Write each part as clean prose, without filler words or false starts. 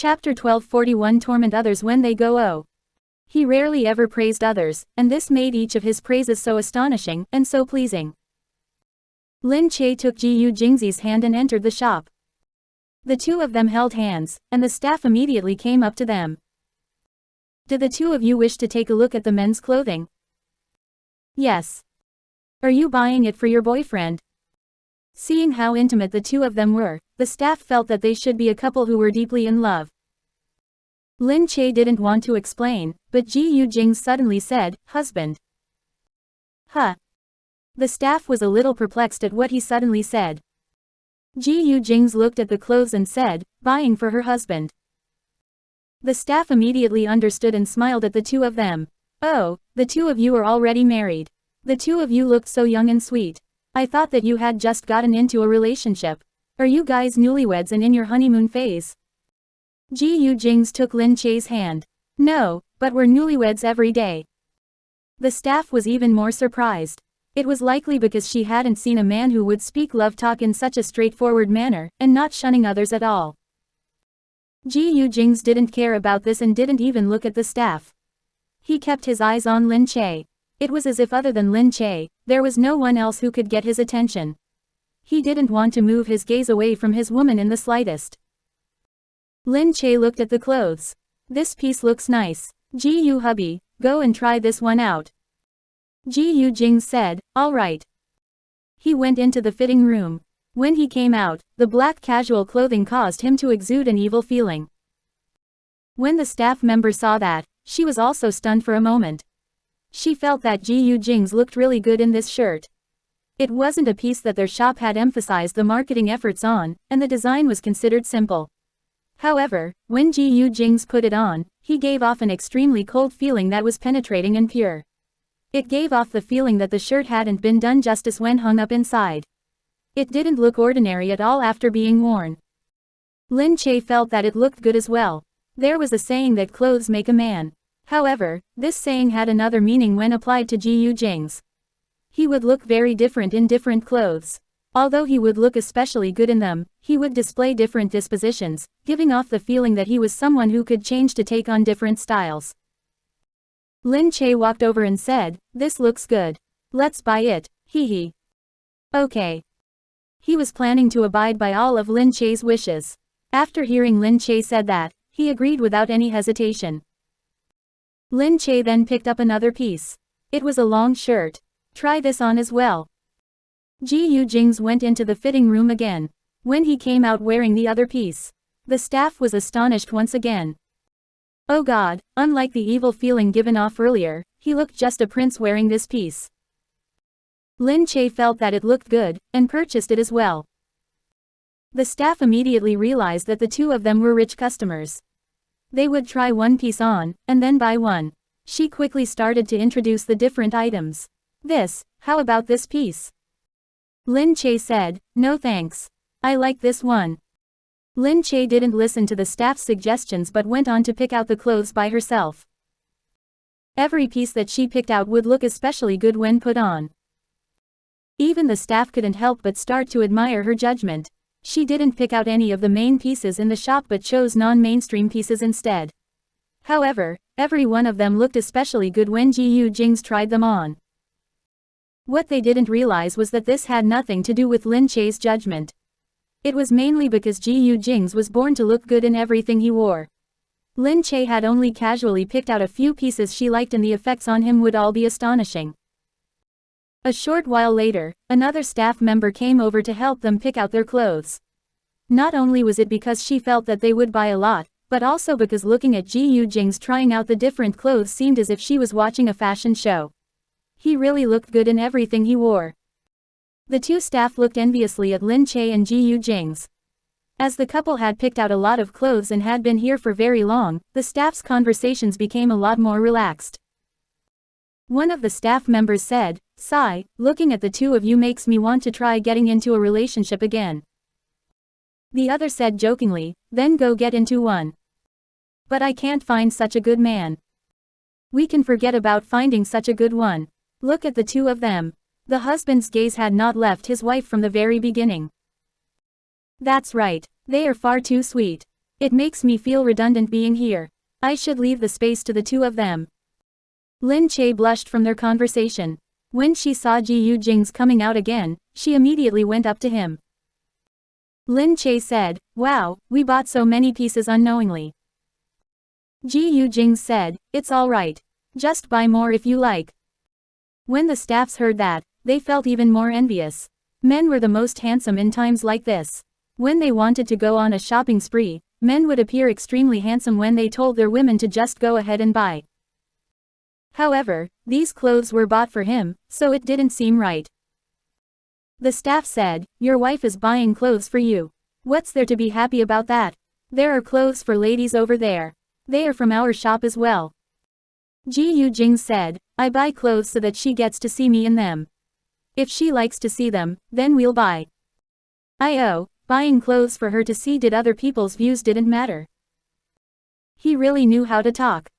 Chapter 1241 Torment others when they go oh. He rarely ever praised others, and this made each of his praises so astonishing, and so pleasing. Lin Che took Gu Jingze's hand and entered the shop. The two of them held hands, and the staff immediately came up to them. Do the two of you wish to take a look at the men's clothing? Yes. Are you buying it for your boyfriend? Seeing how intimate the two of them were, the staff felt that they should be a couple who were deeply in love. Lin Che didn't want to explain, but Gu Jingze suddenly said, husband. Huh. The staff was a little perplexed at what he suddenly said. Gu Jingze looked at the clothes and said, buying for her husband. The staff immediately understood and smiled at the two of them. Oh, the two of you are already married. The two of you looked so young and sweet. I thought that you had just gotten into a relationship. Are you guys newlyweds and in your honeymoon phase? Gu Jingze took Lin Che's hand. No, but we're newlyweds every day. The staff was even more surprised. It was likely because she hadn't seen a man who would speak love talk in such a straightforward manner, and not shunning others at all. Gu Jingze didn't care about this and didn't even look at the staff. He kept his eyes on Lin Che. It was as if other than Lin Che, there was no one else who could get his attention. He didn't want to move his gaze away from his woman in the slightest. Lin Che looked at the clothes. This piece looks nice. Gu hubby, go and try this one out. Gu Jingze said, all right. He went into the fitting room. When he came out, the black casual clothing caused him to exude an evil feeling. When the staff member saw that, she was also stunned for a moment. She felt that Gu Jingze looked really good in this shirt. It wasn't a piece that their shop had emphasized the marketing efforts on, and the design was considered simple. However, when Gu Jingze put it on, he gave off an extremely cold feeling that was penetrating and pure. It gave off the feeling that the shirt hadn't been done justice when hung up inside. It didn't look ordinary at all after being worn. Lin Che felt that it looked good as well. There was a saying that clothes make a man. However, this saying had another meaning when applied to Gu Jingze. He would look very different in different clothes. Although he would look especially good in them, he would display different dispositions, giving off the feeling that he was someone who could change to take on different styles. Lin Che walked over and said, this looks good. Let's buy it, hee hee. Okay. He was planning to abide by all of Lin Che's wishes. After hearing Lin Che said that, he agreed without any hesitation. Lin Che then picked up another piece. It was a long shirt. Try this on as well. Gu Jingze went into the fitting room again. When he came out wearing the other piece, the staff was astonished once again. Oh God, unlike the evil feeling given off earlier, he looked just a prince wearing this piece. Lin Che felt that it looked good, and purchased it as well. The staff immediately realized that the two of them were rich customers. They would try one piece on, and then buy one. She quickly started to introduce the different items. How about this piece? Lin Che said, no thanks. I like this one. Lin Che didn't listen to the staff's suggestions but went on to pick out the clothes by herself. Every piece that she picked out would look especially good when put on. Even the staff couldn't help but start to admire her judgment. She didn't pick out any of the main pieces in the shop but chose non-mainstream pieces instead. However, every one of them looked especially good when Gu Jingze tried them on. What they didn't realize was that this had nothing to do with Lin Che's judgment. It was mainly because Gu Jingze was born to look good in everything he wore. Lin Che had only casually picked out a few pieces she liked and the effects on him would all be astonishing. A short while later, another staff member came over to help them pick out their clothes. Not only was it because she felt that they would buy a lot, but also because looking at Gu Jingze trying out the different clothes seemed as if she was watching a fashion show. He really looked good in everything he wore. The two staff looked enviously at Lin Che and Gu Jingze. As the couple had picked out a lot of clothes and had been here for very long, the staff's conversations became a lot more relaxed. One of the staff members said, sigh, looking at the two of you makes me want to try getting into a relationship again. The other said jokingly, then go get into one. But I can't find such a good man. We can forget about finding such a good one. Look at the two of them. The husband's gaze had not left his wife from the very beginning. That's right, they are far too sweet. It makes me feel redundant being here. I should leave the space to the two of them. Lin Che blushed from their conversation. When she saw Gu Jingze coming out again, she immediately went up to him. Lin Che said, "Wow, we bought so many pieces unknowingly." Gu Jingze said, "It's alright. Just buy more if you like." When the staffs heard that, they felt even more envious. Men were the most handsome in times like this. When they wanted to go on a shopping spree, men would appear extremely handsome when they told their women to just go ahead and buy. However, these clothes were bought for him, so it didn't seem right. The staff said, "Your wife is buying clothes for you. What's there to be happy about that? There are clothes for ladies over there. They are from our shop as well." Gu Jingze said, "I buy clothes so that she gets to see me in them. If she likes to see them, then we'll buy." Buying clothes for her to see did other people's views didn't matter. He really knew how to talk.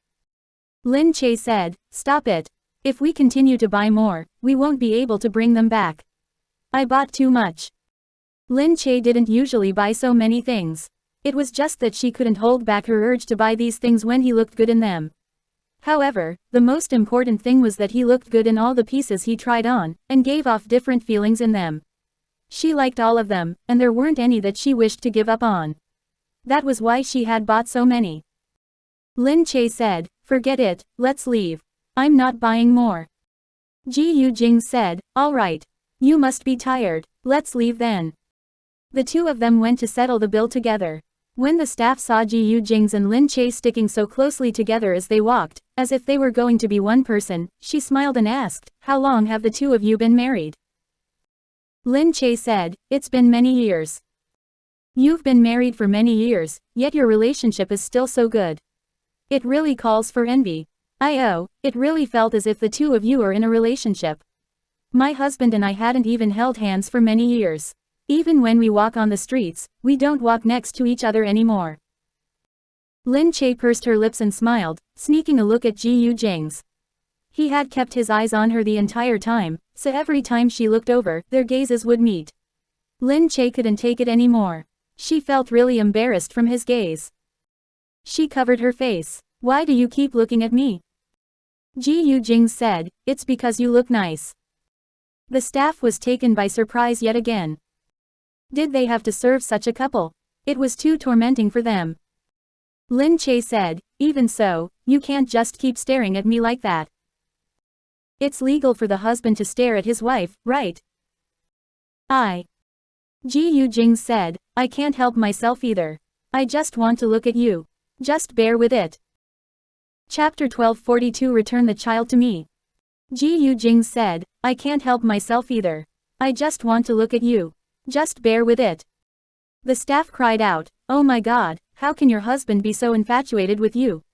Lin Che said, "Stop it. If we continue to buy more, we won't be able to bring them back. I bought too much." Lin Che didn't usually buy so many things. It was just that she couldn't hold back her urge to buy these things when he looked good in them. However, the most important thing was that he looked good in all the pieces he tried on, and gave off different feelings in them. She liked all of them, and there weren't any that she wished to give up on. That was why she had bought so many. Lin Che said, "Forget it, let's leave. I'm not buying more." Gu Jingze said, "All right. You must be tired, let's leave then." The two of them went to settle the bill together. When the staff saw Gu Jingze and Lin Che sticking so closely together as they walked, as if they were going to be one person, she smiled and asked, "How long have the two of you been married?" Lin Che said, "It's been many years." "You've been married for many years, yet your relationship is still so good. It really calls for envy. It really felt as if the two of you are in a relationship. My husband and I hadn't even held hands for many years. Even when we walk on the streets, we don't walk next to each other anymore." Lin Che pursed her lips and smiled, sneaking a look at Gu Jingze. He had kept his eyes on her the entire time, so every time she looked over, their gazes would meet. Lin Che couldn't take it anymore. She felt really embarrassed from his gaze. She covered her face. "Why do you keep looking at me?" Gu Jingze said, "It's because you look nice." The staff was taken by surprise yet again. Did they have to serve such a couple? It was too tormenting for them. Lin Che said, "Even so, you can't just keep staring at me like that. It's legal for the husband to stare at his wife, right?" Gu Jingze said, "I can't help myself either. I just want to look at you. Just bear with it." Chapter 1242 Return the child to me. Gu Jingze said, "I can't help myself either. I just want to look at you. Just bear with it." The staff cried out, "Oh my God, how can your husband be so infatuated with you?"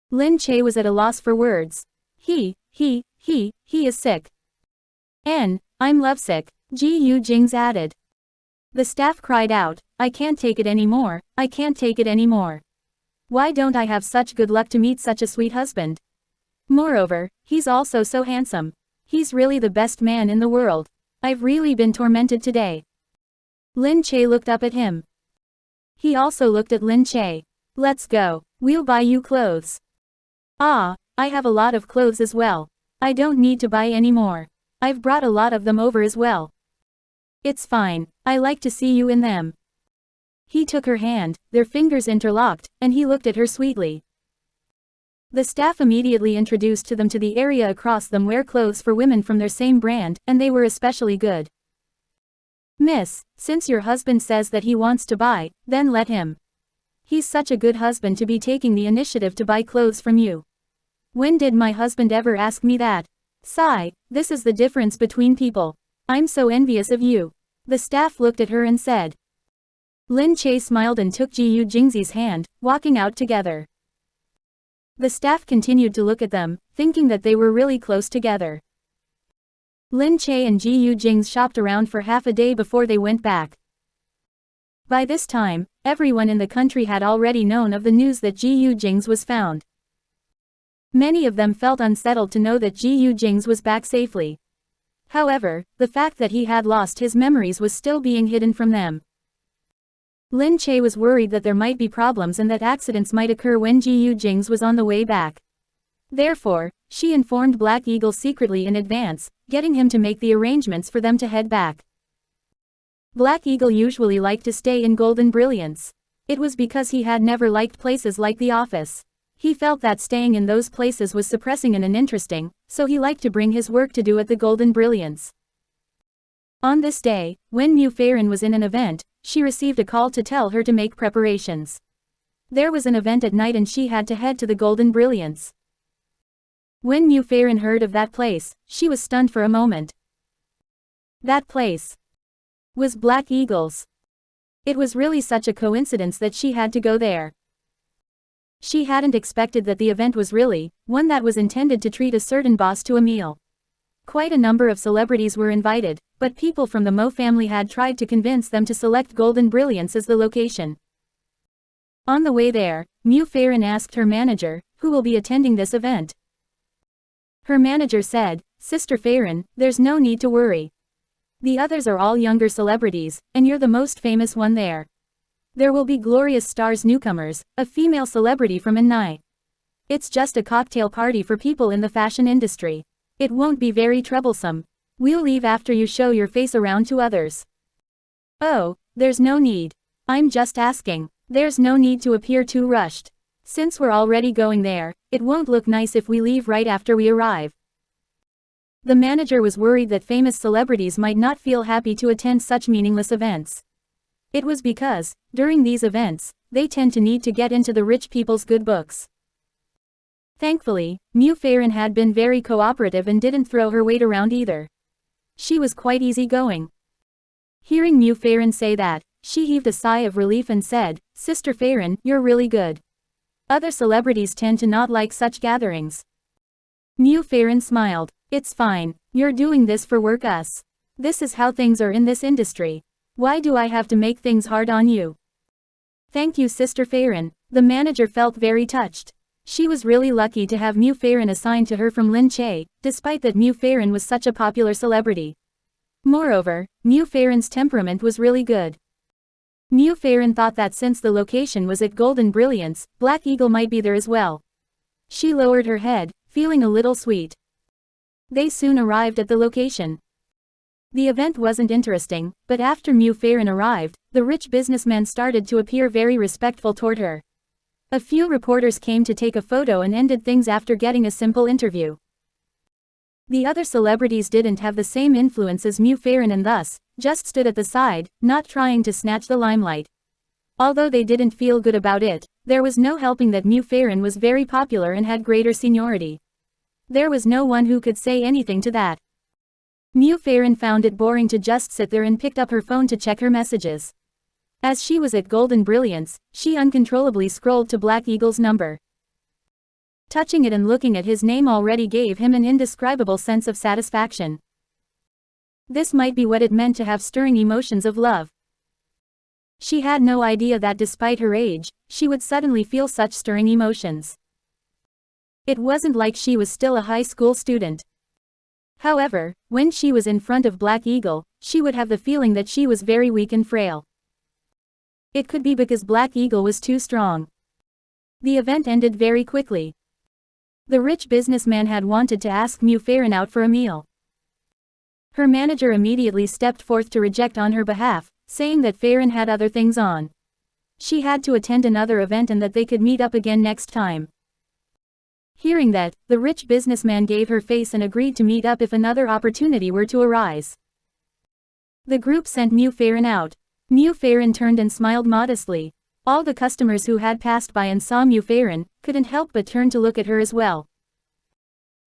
Lin Che was at a loss for words. He is sick. And I'm lovesick, Gu Jingze added. The staff cried out, "I can't take it anymore, I can't take it anymore. Why don't I have such good luck to meet such a sweet husband? Moreover, he's also so handsome. He's really the best man in the world. I've really been tormented today." Lin Che looked up at him. He also looked at Lin Che. "Let's go. We'll buy you clothes." I have a lot of clothes as well. I don't need to buy any more. I've brought a lot of them over as well. It's fine, I like to see you in them." He took her hand, their fingers interlocked, and he looked at her sweetly. The staff immediately introduced them to the area across them where clothes for women from their same brand, and they were especially good. "Miss, since your husband says that he wants to buy, then let him. He's such a good husband to be taking the initiative to buy clothes from you. When did my husband ever ask me that? Sigh, this is the difference between people. I'm so envious of you." The staff looked at her and said. Lin Che smiled and took Gu Jingze's hand, walking out together. The staff continued to look at them, thinking that they were really close together. Lin Che and Gu Jingze shopped around for half a day before they went back. By this time, everyone in the country had already known of the news that Gu Jingze was found. Many of them felt unsettled to know that Gu Jingze was back safely. However, the fact that he had lost his memories was still being hidden from them. Lin Che was worried that there might be problems and that accidents might occur when Gu Jingze was on the way back. Therefore, she informed Black Eagle secretly in advance, getting him to make the arrangements for them to head back. Black Eagle usually liked to stay in Golden Brilliance. It was because he had never liked places like the office. He felt that staying in those places was suppressing and uninteresting, so he liked to bring his work to do at the Golden Brilliance. On this day, when Mu Feiren was in an event, she received a call to tell her to make preparations. There was an event at night and she had to head to the Golden Brilliance. When Mu Feiren heard of that place, she was stunned for a moment. That place was Black Eagle's. It was really such a coincidence that she had to go there. She hadn't expected that the event was really one that was intended to treat a certain boss to a meal. Quite a number of celebrities were invited, but people from the Mo family had tried to convince them to select Golden Brilliance as the location. On the way there, Mu Feiren asked her manager, who will be attending this event. Her manager said, "Sister Feiren, there's no need to worry. The others are all younger celebrities, and you're the most famous one there. There will be glorious stars newcomers, a female celebrity from Innai. It's just a cocktail party for people in the fashion industry. It won't be very troublesome. We'll leave after you show your face around to others." "Oh, there's no need. I'm just asking. There's no need to appear too rushed. Since we're already going there, it won't look nice if we leave right after we arrive." The manager was worried that famous celebrities might not feel happy to attend such meaningless events. It was because, during these events, they tend to need to get into the rich people's good books. Thankfully, Mu Feiren had been very cooperative and didn't throw her weight around either. She was quite easygoing. Hearing Mu Feiren say that, she heaved a sigh of relief and said, "Sister Feiren, you're really good. Other celebrities tend to not like such gatherings." Mu Feiren smiled. "It's fine, you're doing this for work us. This is how things are in this industry. Why do I have to make things hard on you?" "Thank you, Sister Feiren." The manager felt very touched. She was really lucky to have Mu Feiren assigned to her from Lin Che, despite that Mu Feiren was such a popular celebrity. Moreover, Mu Feiren's temperament was really good. Mu Feiren thought that since the location was at Golden Brilliance, Black Eagle might be there as well. She lowered her head, feeling a little sweet. They soon arrived at the location. The event wasn't interesting, but after Mu Feiren arrived, the rich businessman started to appear very respectful toward her. A few reporters came to take a photo and ended things after getting a simple interview. The other celebrities didn't have the same influence as Mu Feiren and thus, just stood at the side, not trying to snatch the limelight. Although they didn't feel good about it, there was no helping that Mu Feiren was very popular and had greater seniority. There was no one who could say anything to that. Mu Feiren found it boring to just sit there and picked up her phone to check her messages. As she was at Golden Brilliance, she uncontrollably scrolled to Black Eagle's number. Touching it and looking at his name already gave him an indescribable sense of satisfaction. This might be what it meant to have stirring emotions of love. She had no idea that despite her age, she would suddenly feel such stirring emotions. It wasn't like she was still a high school student. However, when she was in front of Black Eagle, she would have the feeling that she was very weak and frail. It could be because Black Eagle was too strong. The event ended very quickly. The rich businessman had wanted to ask Mu Feiren out for a meal. Her manager immediately stepped forth to reject on her behalf, saying that Feiren had other things on. She had to attend another event and that they could meet up again next time. Hearing that, the rich businessman gave her face and agreed to meet up if another opportunity were to arise. The group sent Mu Feiren out. Mu Feiren turned and smiled modestly. All the customers who had passed by and saw Mu Feiren couldn't help but turn to look at her as well.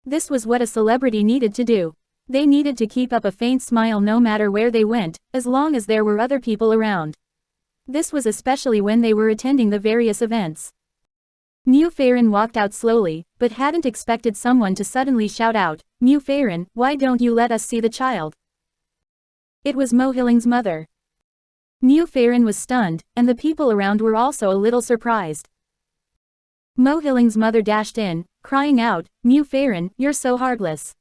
This was what a celebrity needed to do. They needed to keep up a faint smile no matter where they went, as long as there were other people around. This was especially when they were attending the various events. Mu Feiren walked out slowly, but hadn't expected someone to suddenly shout out, "Mu Feiren, why don't you let us see the child?" It was Mo Hilling's mother. Mu Feiren was stunned, and the people around were also a little surprised. Mo Hilling's mother dashed in, crying out, "Mu Feiren, you're so heartless.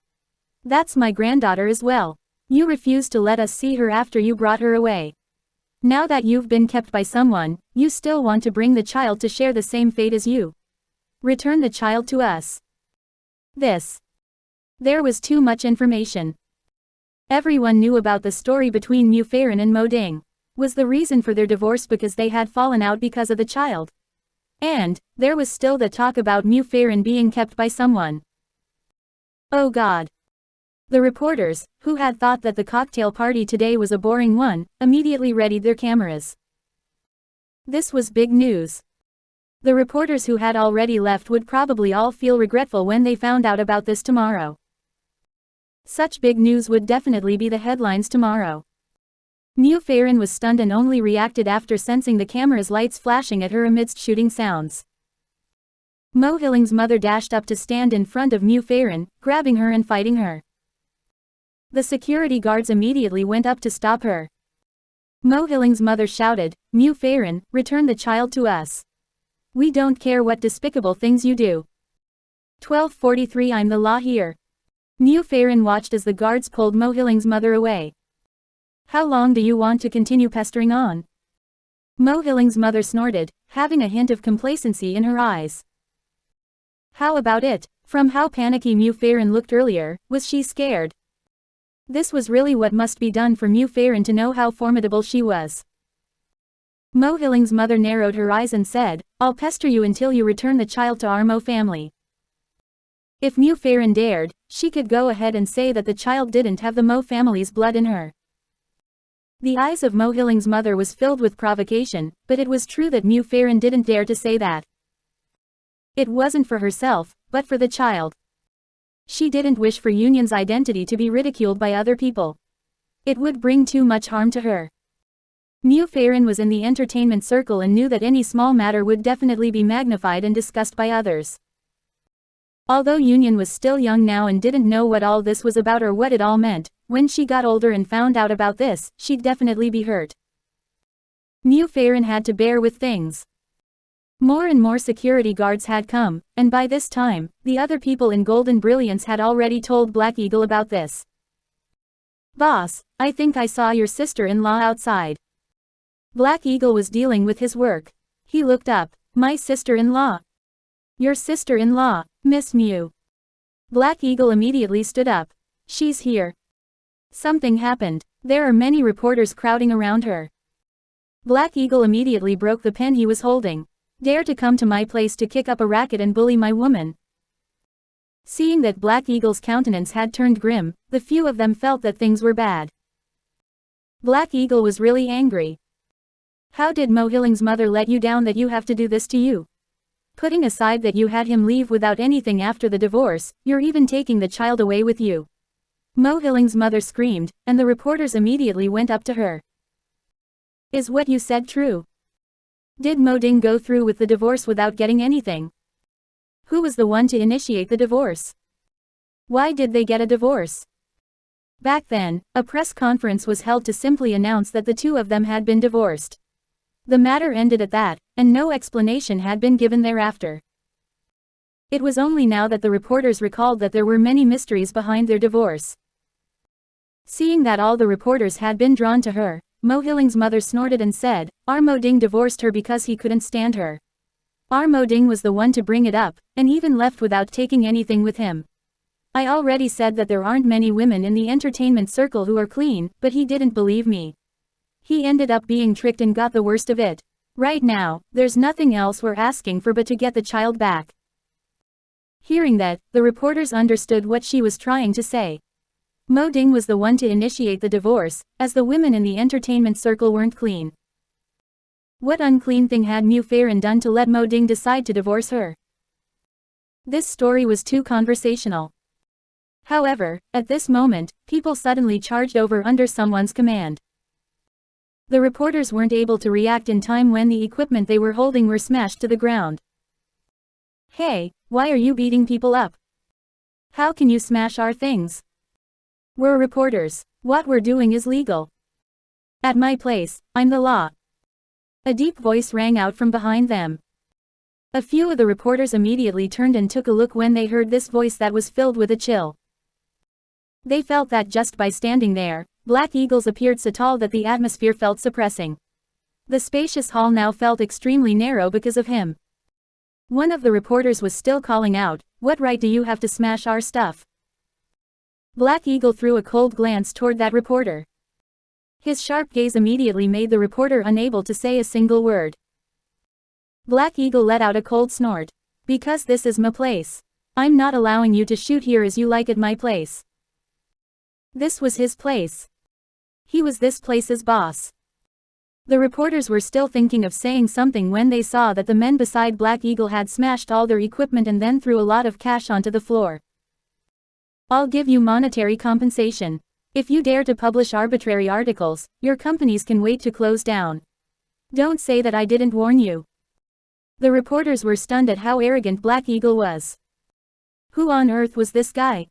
That's my granddaughter as well. You refused to let us see her after you brought her away. Now that you've been kept by someone, you still want to bring the child to share the same fate as you. Return the child to us. There was too much information. Everyone knew about the story between Mu Feiren and Mo Ding. Was the reason for their divorce because they had fallen out because of the child? And there was still the talk about Mu Feiren being kept by someone. Oh God. The reporters, who had thought that the cocktail party today was a boring one, immediately readied their cameras. This was big news. The reporters who had already left would probably all feel regretful when they found out about this tomorrow. Such big news would definitely be the headlines tomorrow. Mu Feiren was stunned and only reacted after sensing the camera's lights flashing at her amidst shooting sounds. Mo Hilling's mother dashed up to stand in front of Mu Feiren, grabbing her and fighting her. The security guards immediately went up to stop her. Mo Hilling's mother shouted, "Mu Feiren, return the child to us. We don't care what despicable things you do." 1243 I'm the law here. Mu Feiren watched as the guards pulled Mo Hilling's mother away. How long do you want to continue pestering on? Mo Hilling's mother snorted, having a hint of complacency in her eyes. How about it? From how panicky Mu Feiren looked earlier, was she scared? This was really what must be done for Mu Feiren to know how formidable she was. Mo Hilling's mother narrowed her eyes and said, "I'll pester you until you return the child to our Mo family." If Mu Feiren dared, she could go ahead and say that the child didn't have the Mo family's blood in her. The eyes of Mo Hilling's mother was filled with provocation, but it was true that Mu Feiren didn't dare to say that. It wasn't for herself, but for the child. She didn't wish for Union's identity to be ridiculed by other people. It would bring too much harm to her. Mu Feiren was in the entertainment circle and knew that any small matter would definitely be magnified and discussed by others. Although Union was still young now and didn't know what all this was about or what it all meant, when she got older and found out about this, she'd definitely be hurt. Mu Feiren had to bear with things. More and more security guards had come, and by this time, the other people in Golden Brilliance had already told Black Eagle about this. "Boss, I think I saw your sister-in-law outside." Black Eagle was dealing with his work. He looked up. "My sister-in-law?" "Your sister-in-law, Miss Mu." Black Eagle immediately stood up. "She's here." Something happened. There are many reporters crowding around her. Black Eagle immediately broke the pen he was holding. "Dare to come to my place to kick up a racket and bully my woman?" Seeing that Black Eagle's countenance had turned grim, the few of them felt that things were bad. Black Eagle was really angry. "How did Mo Hilling's mother let you down that you have to do this to you? Putting aside that you had him leave without anything after the divorce, you're even taking the child away with you." Mo Hilling's mother screamed, and the reporters immediately went up to her. "Is what you said true? Did Mo Ding go through with the divorce without getting anything? Who was the one to initiate the divorce? Why did they get a divorce?" Back then, a press conference was held to simply announce that the two of them had been divorced. The matter ended at that, and no explanation had been given thereafter. It was only now that the reporters recalled that there were many mysteries behind their divorce. Seeing that all the reporters had been drawn to her, Mo Hilling's mother snorted and said, "Our Mo Ding divorced her because he couldn't stand her. Our Mo Ding was the one to bring it up, and even left without taking anything with him. I already said that there aren't many women in the entertainment circle who are clean, but he didn't believe me. He ended up being tricked and got the worst of it. Right now, there's nothing else we're asking for but to get the child back." Hearing that, the reporters understood what she was trying to say. Mo Ding was the one to initiate the divorce, as the women in the entertainment circle weren't clean. What unclean thing had Mu Feiren done to let Mo Ding decide to divorce her? This story was too conversational. However, at this moment, people suddenly charged over under someone's command. The reporters weren't able to react in time when the equipment they were holding were smashed to the ground. "Hey, why are you beating people up? How can you smash our things? We're reporters. What we're doing is legal. At my place, I'm the law." A deep voice rang out from behind them. A few of the reporters immediately turned and took a look when they heard this voice that was filled with a chill. They felt that just by standing there, Black Eagles appeared so tall that the atmosphere felt suppressing. The spacious hall now felt extremely narrow because of him. One of the reporters was still calling out, "What right do you have to smash our stuff?" Black Eagle threw a cold glance toward that reporter. His sharp gaze immediately made the reporter unable to say a single word. Black Eagle let out a cold snort. "Because this is my place. I'm not allowing you to shoot here as you like at my place." This was his place. He was this place's boss. The reporters were still thinking of saying something when they saw that the men beside Black Eagle had smashed all their equipment and then threw a lot of cash onto the floor. "I'll give you monetary compensation. If you dare to publish arbitrary articles, your companies can wait to close down. Don't say that I didn't warn you." The reporters were stunned at how arrogant Black Eagle was. Who on earth was this guy?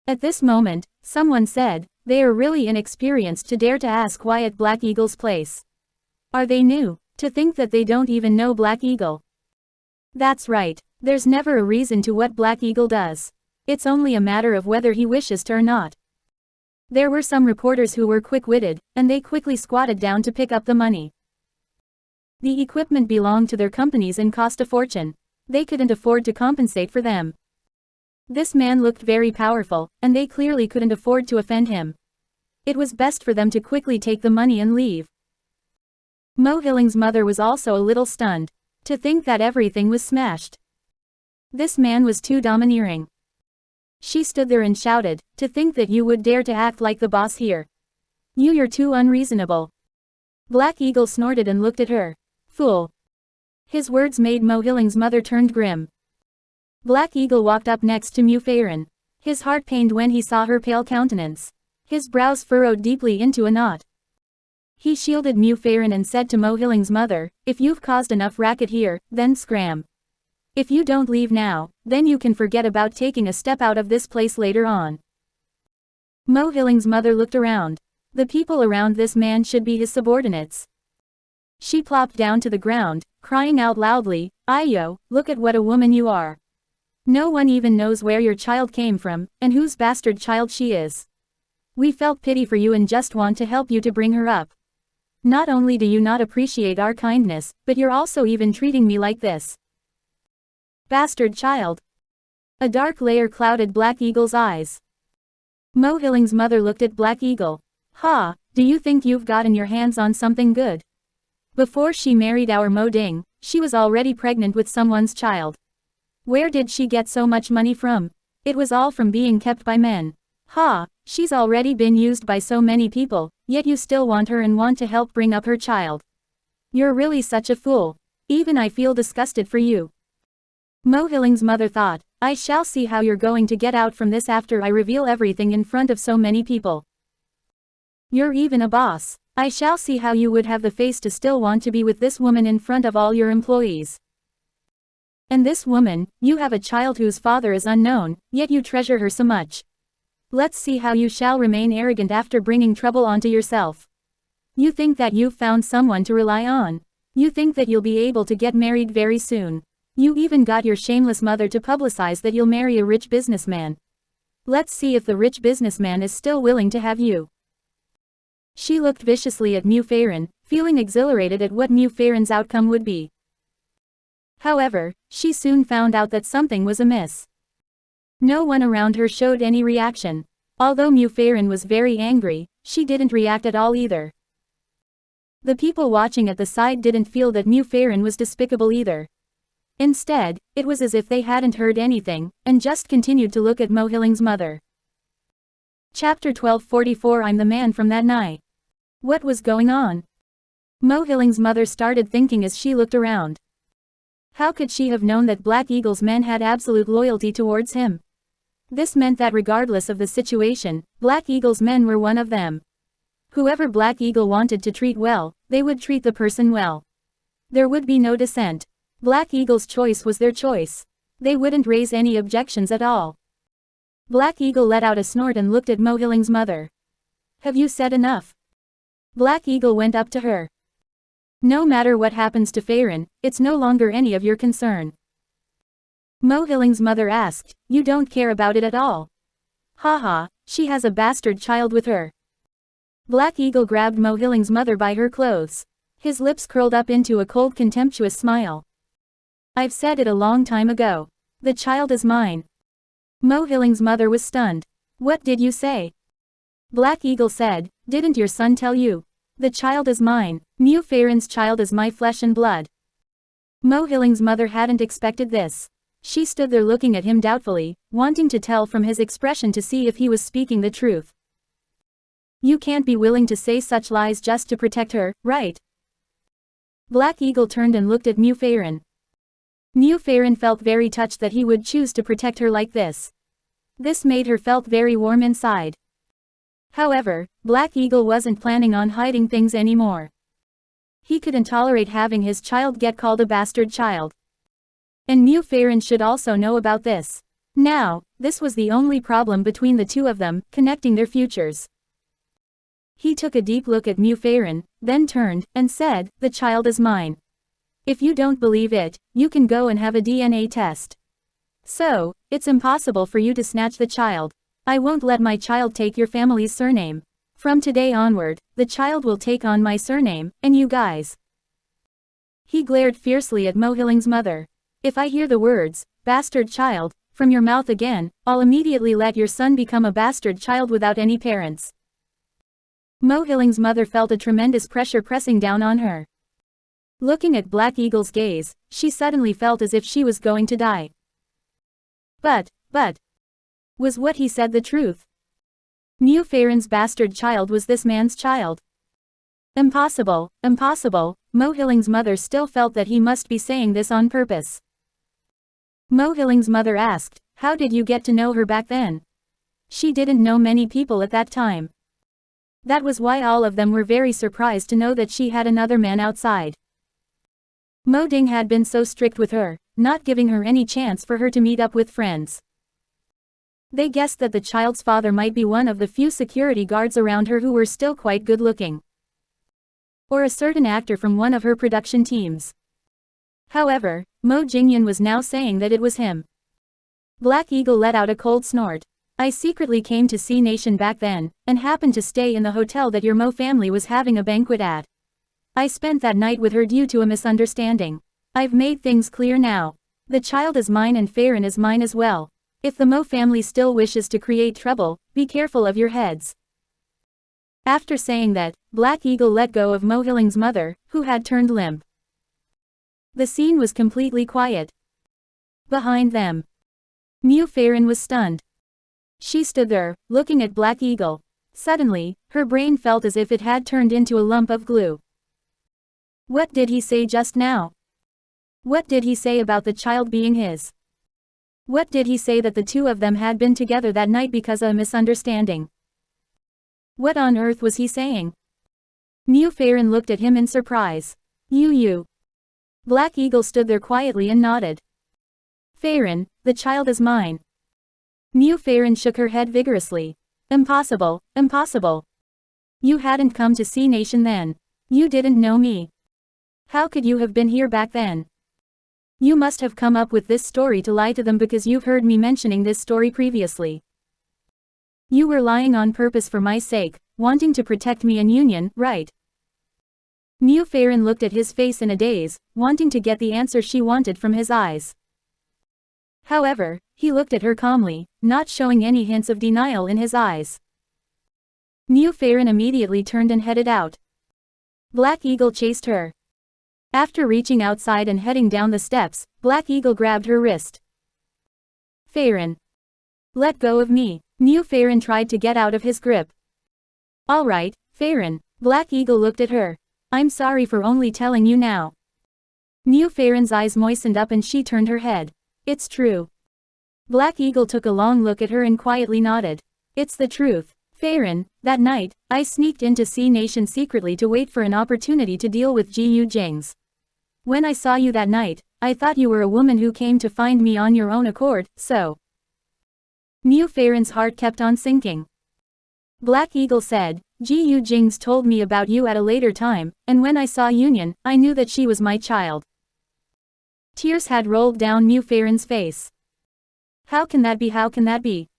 At this moment, someone said, "They are really inexperienced to dare to ask why at Black Eagle's place. Are they new? To think that they don't even know Black Eagle." That's right, there's never a reason to what Black Eagle does. It's only a matter of whether he wishes to or not. There were some reporters who were quick-witted, and they quickly squatted down to pick up the money. The equipment belonged to their companies and cost a fortune. They couldn't afford to compensate for them. This man looked very powerful, and they clearly couldn't afford to offend him. It was best for them to quickly take the money and leave. Mo Hilling's mother was also a little stunned. To think that everything was smashed. This man was too domineering. She stood there and shouted, "To think that you would dare to act like the boss here. You're too unreasonable." Black Eagle snorted and looked at her. "Fool." His words made Mo Hilling's mother turned grim. Black Eagle walked up next to Mu Feiren. His heart pained when he saw her pale countenance. His brows furrowed deeply into a knot. He shielded Mu Feiren and said to Mo Hilling's mother, "If you've caused enough racket here, then scram. If you don't leave now, then you can forget about taking a step out of this place later on." Mo Hilling's mother looked around. The people around this man should be his subordinates. She plopped down to the ground, crying out loudly, "Ayo, look at what a woman you are. No one even knows where your child came from, and whose bastard child she is. We felt pity for you and just want to help you to bring her up. Not only do you not appreciate our kindness, but you're also even treating me like this. Bastard child." A dark layer clouded Black Eagle's eyes. Mo Hilling's mother looked at Black Eagle. "Ha, do you think you've gotten your hands on something good? Before she married our Mo Ding, she was already pregnant with someone's child. Where did she get so much money from? It was all from being kept by men. Ha, she's already been used by so many people, yet you still want her and want to help bring up her child. You're really such a fool. Even I feel disgusted for you." Mo Hilling's mother thought, "I shall see how you're going to get out from this after I reveal everything in front of so many people. You're even a boss. I shall see how you would have the face to still want to be with this woman in front of all your employees. And this woman, you have a child whose father is unknown, yet you treasure her so much. Let's see how you shall remain arrogant after bringing trouble onto yourself. You think that you've found someone to rely on. You think that you'll be able to get married very soon. You even got your shameless mother to publicize that you'll marry a rich businessman. Let's see if the rich businessman is still willing to have you." She looked viciously at Mu Feiren, feeling exhilarated at what Mu Feiren's outcome would be. However, she soon found out that something was amiss. No one around her showed any reaction. Although Mu Feiren was very angry, she didn't react at all either. The people watching at the side didn't feel that Mu Feiren was despicable either. Instead, it was as if they hadn't heard anything, and just continued to look at Mo Hilling's mother. Chapter 1244 I'm the man from that night. What was going on? Mo Hilling's mother started thinking as she looked around. How could she have known that Black Eagle's men had absolute loyalty towards him? This meant that regardless of the situation, Black Eagle's men were one of them. Whoever Black Eagle wanted to treat well, they would treat the person well. There would be no dissent. Black Eagle's choice was their choice. They wouldn't raise any objections at all. Black Eagle let out a snort and looked at Mo Hilling's mother. "Have you said enough?" Black Eagle went up to her. "No matter what happens to Feiren, it's no longer any of your concern." Mo Hilling's mother asked, "You don't care about it at all?" "Haha, she has a bastard child with her." Black Eagle grabbed Mo Hilling's mother by her clothes. His lips curled up into a cold contemptuous smile. I've said it a long time ago. The child is mine. Mo Hilling's mother was stunned. What did you say? Black Eagle said, didn't your son tell you? The child is mine. Mu Feiren's child is my flesh and blood. Mo Hilling's mother hadn't expected this. She stood there looking at him doubtfully, wanting to tell from his expression to see if he was speaking the truth. You can't be willing to say such lies just to protect her, right? Black Eagle turned and looked at Mu Feiren. Mu Feiren felt very touched that he would choose to protect her like this. This made her felt very warm inside. However, Black Eagle wasn't planning on hiding things anymore. He couldn't tolerate having his child get called a bastard child. And Mu Feiren should also know about this. Now, this was the only problem between the two of them, connecting their futures. He took a deep look at Mu Feiren, then turned, and said, the child is mine. If you don't believe it, you can go and have a DNA test. So, it's impossible for you to snatch the child. I won't let my child take your family's surname. From today onward, the child will take on my surname, and you guys. He glared fiercely at Mo Hilling's mother. If I hear the words, bastard child, from your mouth again, I'll immediately let your son become a bastard child without any parents. Mo Hilling's mother felt a tremendous pressure pressing down on her. Looking at Black Eagle's gaze, she suddenly felt as if she was going to die. But, was what he said the truth? Mu Feiren's bastard child was this man's child. Impossible, impossible. Mo Hilling's mother still felt that he must be saying this on purpose. Mo Hilling's mother asked, how did you get to know her back then? She didn't know many people at that time. That was why all of them were very surprised to know that she had another man outside. Mo Ding had been so strict with her, not giving her any chance for her to meet up with friends. They guessed that the child's father might be one of the few security guards around her who were still quite good looking. Or a certain actor from one of her production teams. However, Mo Jingyan was now saying that it was him. Black Eagle let out a cold snort. I secretly came to C Nation back then, and happened to stay in the hotel that your Mo family was having a banquet at. I spent that night with her due to a misunderstanding. I've made things clear now. The child is mine and Feiren is mine as well. If the Mo family still wishes to create trouble, be careful of your heads. After saying that, Black Eagle let go of Mo Hilling's mother, who had turned limp. The scene was completely quiet. Behind them, Mu Feiren was stunned. She stood there, looking at Black Eagle. Suddenly, her brain felt as if it had turned into a lump of glue. What did he say just now? What did he say about the child being his? What did he say that the two of them had been together that night because of a misunderstanding? What on earth was he saying? Mu Feiren looked at him in surprise. You. Black Eagle stood there quietly and nodded. Feiren, the child is mine. Mu Feiren shook her head vigorously. Impossible, impossible. You hadn't come to C Nation then. You didn't know me. How could you have been here back then? You must have come up with this story to lie to them because you've heard me mentioning this story previously. You were lying on purpose for my sake, wanting to protect me and Union, right? Mu Feiren looked at his face in a daze, wanting to get the answer she wanted from his eyes. However, he looked at her calmly, not showing any hints of denial in his eyes. Mu Feiren immediately turned and headed out. Black Eagle chased her. After reaching outside and heading down the steps, Black Eagle grabbed her wrist. Feiren. Let go of me. Mu Feiren tried to get out of his grip. All right, Feiren. Black Eagle looked at her. I'm sorry for only telling you now. Mu Feiren's eyes moistened up and she turned her head. It's true. Black Eagle took a long look at her and quietly nodded. It's the truth. Feiren, that night, I sneaked into C Nation secretly to wait for an opportunity to deal with Gu Jingze. When I saw you that night, I thought you were a woman who came to find me on your own accord, so. Mu Feiren's heart kept on sinking. Black Eagle said, Gu Jingze told me about you at a later time, and when I saw Union, I knew that she was my child. Tears had rolled down Mu Feiren's face. How can that be? How can that be?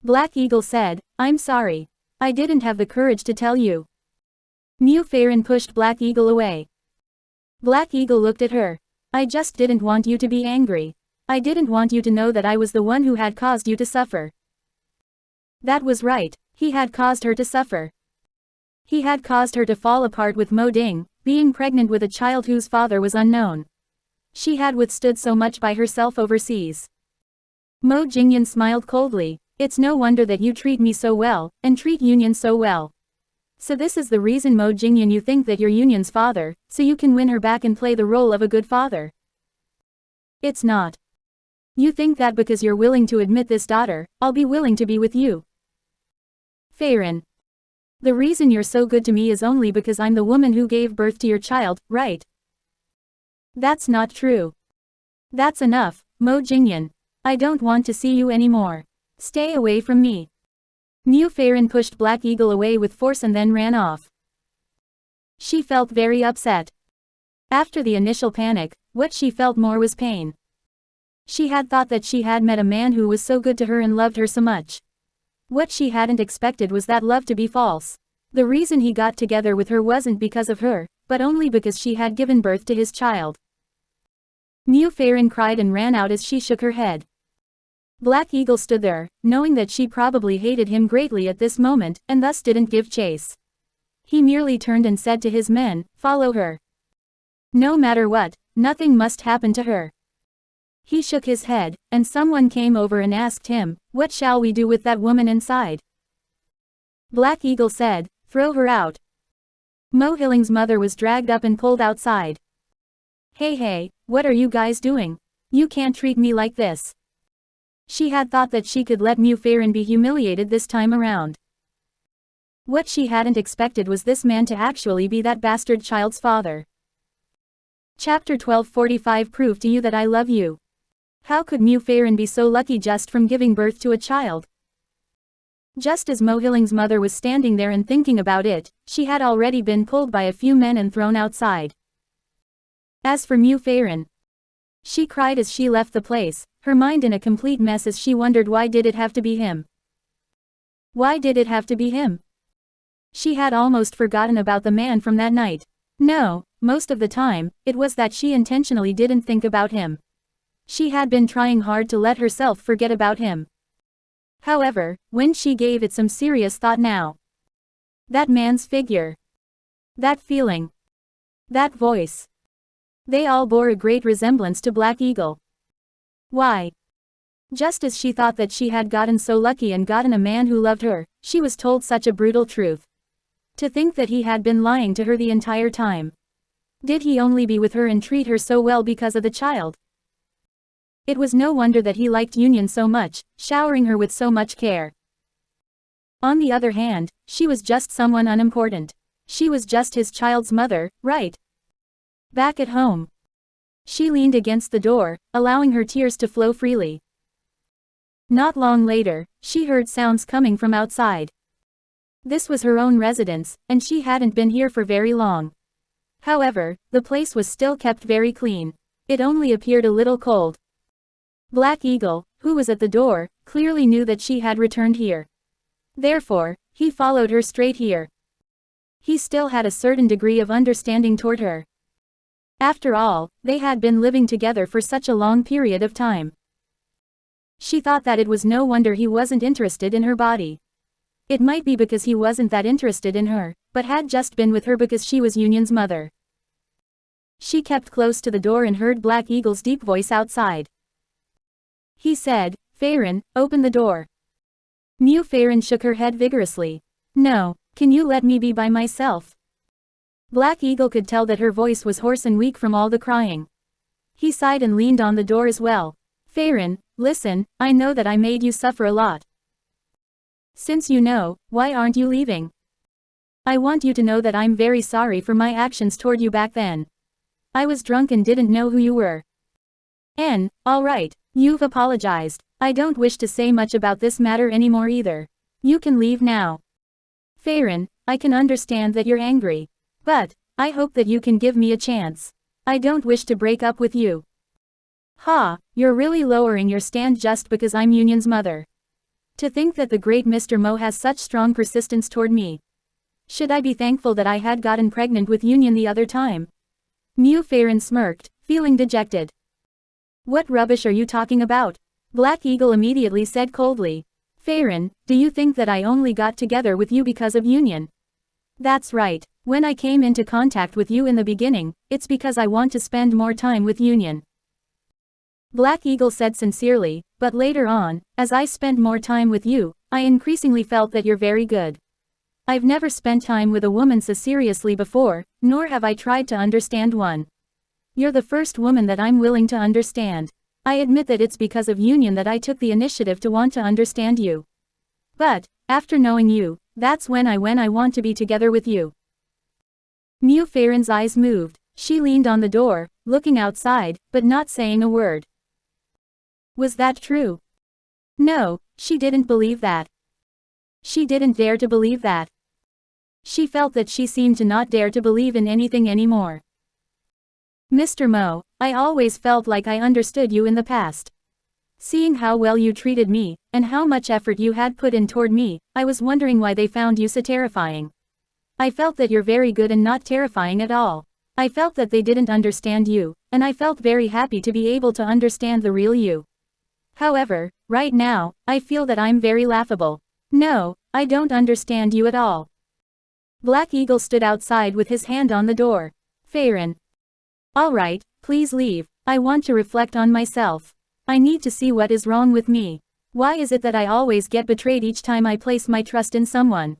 Black Eagle said, I'm sorry. I didn't have the courage to tell you. Mu Feiren pushed Black Eagle away. Black Eagle looked at her. I just didn't want you to be angry. I didn't want you to know that I was the one who had caused you to suffer. That was right, he had caused her to suffer. He had caused her to fall apart with Mo Ding, being pregnant with a child whose father was unknown. She had withstood so much by herself overseas. Mo Jingyan smiled coldly. It's no wonder that you treat me so well, and treat Union so well. So this is the reason, Mo Jingyan, you think that you're Union's father, so you can win her back and play the role of a good father. It's not. You think that because you're willing to admit this, daughter, I'll be willing to be with you. Feiren. The reason you're so good to me is only because I'm the woman who gave birth to your child, right? That's not true. That's enough, Mo Jingyan. I don't want to see you anymore. Stay away from me. Mu Feiren pushed Black Eagle away with force and then ran off. She felt very upset. After the initial panic, what she felt more was pain. She had thought that she had met a man who was so good to her and loved her so much. What she hadn't expected was that love to be false. The reason he got together with her wasn't because of her, but only because she had given birth to his child. Mu Feiren cried and ran out as she shook her head. Black Eagle stood there, knowing that she probably hated him greatly at this moment, and thus didn't give chase. He merely turned and said to his men, "Follow her. No matter what, nothing must happen to her." He shook his head, and someone came over and asked him, "What shall we do with that woman inside?" Black Eagle said, "Throw her out." Mo Hilling's mother was dragged up and pulled outside. Hey, what are you guys doing? You can't treat me like this." She had thought that she could let Mu Feiren be humiliated this time around. What she hadn't expected was this man to actually be that bastard child's father. Chapter 1245 Prove to you that I love you. How could Mu Feiren be so lucky just from giving birth to a child? Just as Mo Hilling's mother was standing there and thinking about it, she had already been pulled by a few men and thrown outside. As for Mu Feiren, she cried as she left the place, her mind in a complete mess as she wondered why did it have to be him? Why did it have to be him? She had almost forgotten about the man from that night. No, most of the time, it was that she intentionally didn't think about him. She had been trying hard to let herself forget about him. However, when she gave it some serious thought now, that man's figure, that feeling, that voice, they all bore a great resemblance to Black Eagle. Why? Just as she thought that she had gotten so lucky and gotten a man who loved her, she was told such a brutal truth. To think that he had been lying to her the entire time. Did he only be with her and treat her so well because of the child? It was no wonder that he liked Union so much, showering her with so much care. On the other hand, she was just someone unimportant. She was just his child's mother, right? Back at home, she leaned against the door, allowing her tears to flow freely. Not long later, she heard sounds coming from outside. This was her own residence, and she hadn't been here for very long. However, the place was still kept very clean. It only appeared a little cold. Black Eagle, who was at the door, clearly knew that she had returned here. Therefore, he followed her straight here. He still had a certain degree of understanding toward her. After all, they had been living together for such a long period of time. She thought that it was no wonder he wasn't interested in her body. It might be because he wasn't that interested in her, but had just been with her because she was Union's mother. She kept close to the door and heard Black Eagle's deep voice outside. He said, "Feiren, open the door." Mu Feiren shook her head vigorously. "No, can you let me be by myself?" Black Eagle could tell that her voice was hoarse and weak from all the crying. He sighed and leaned on the door as well. "Feiren, listen, I know that I made you suffer a lot. Since you know, why aren't you leaving? I want you to know that I'm very sorry for my actions toward you back then. I was drunk and didn't know who you were. All right, you've apologized. I don't wish to say much about this matter anymore either. You can leave now. Feiren, I can understand that you're angry. But, I hope that you can give me a chance. I don't wish to break up with you." "Ha, you're really lowering your stand just because I'm Union's mother. To think that the great Mr. Mo has such strong persistence toward me." Should I be thankful that I had gotten pregnant with Union the other time? Mu Feiren smirked, feeling dejected. What rubbish are you talking about? Black Eagle immediately said coldly. Feiren, do you think that I only got together with you because of Union? That's right. When I came into contact with you in the beginning, it's because I want to spend more time with Union. Black Eagle said sincerely, but later on, as I spent more time with you, I increasingly felt that you're very good. I've never spent time with a woman so seriously before, nor have I tried to understand one. You're the first woman that I'm willing to understand. I admit that it's because of Union that I took the initiative to want to understand you. But, after knowing you, that's when I want to be together with you. Mu Feiren's eyes moved. She leaned on the door, looking outside, but not saying a word. Was that true? No, she didn't believe that. She didn't dare to believe that. She felt that she seemed to not dare to believe in anything anymore. Mr. Mo, I always felt like I understood you in the past. Seeing how well you treated me, and how much effort you had put in toward me, I was wondering why they found you so terrifying. I felt that you're very good and not terrifying at all. I felt that they didn't understand you, and I felt very happy to be able to understand the real you. However, right now, I feel that I'm very laughable. No, I don't understand you at all. Black Eagle stood outside with his hand on the door. Feiren. All right, please leave. I want to reflect on myself. I need to see what is wrong with me. Why is it that I always get betrayed each time I place my trust in someone?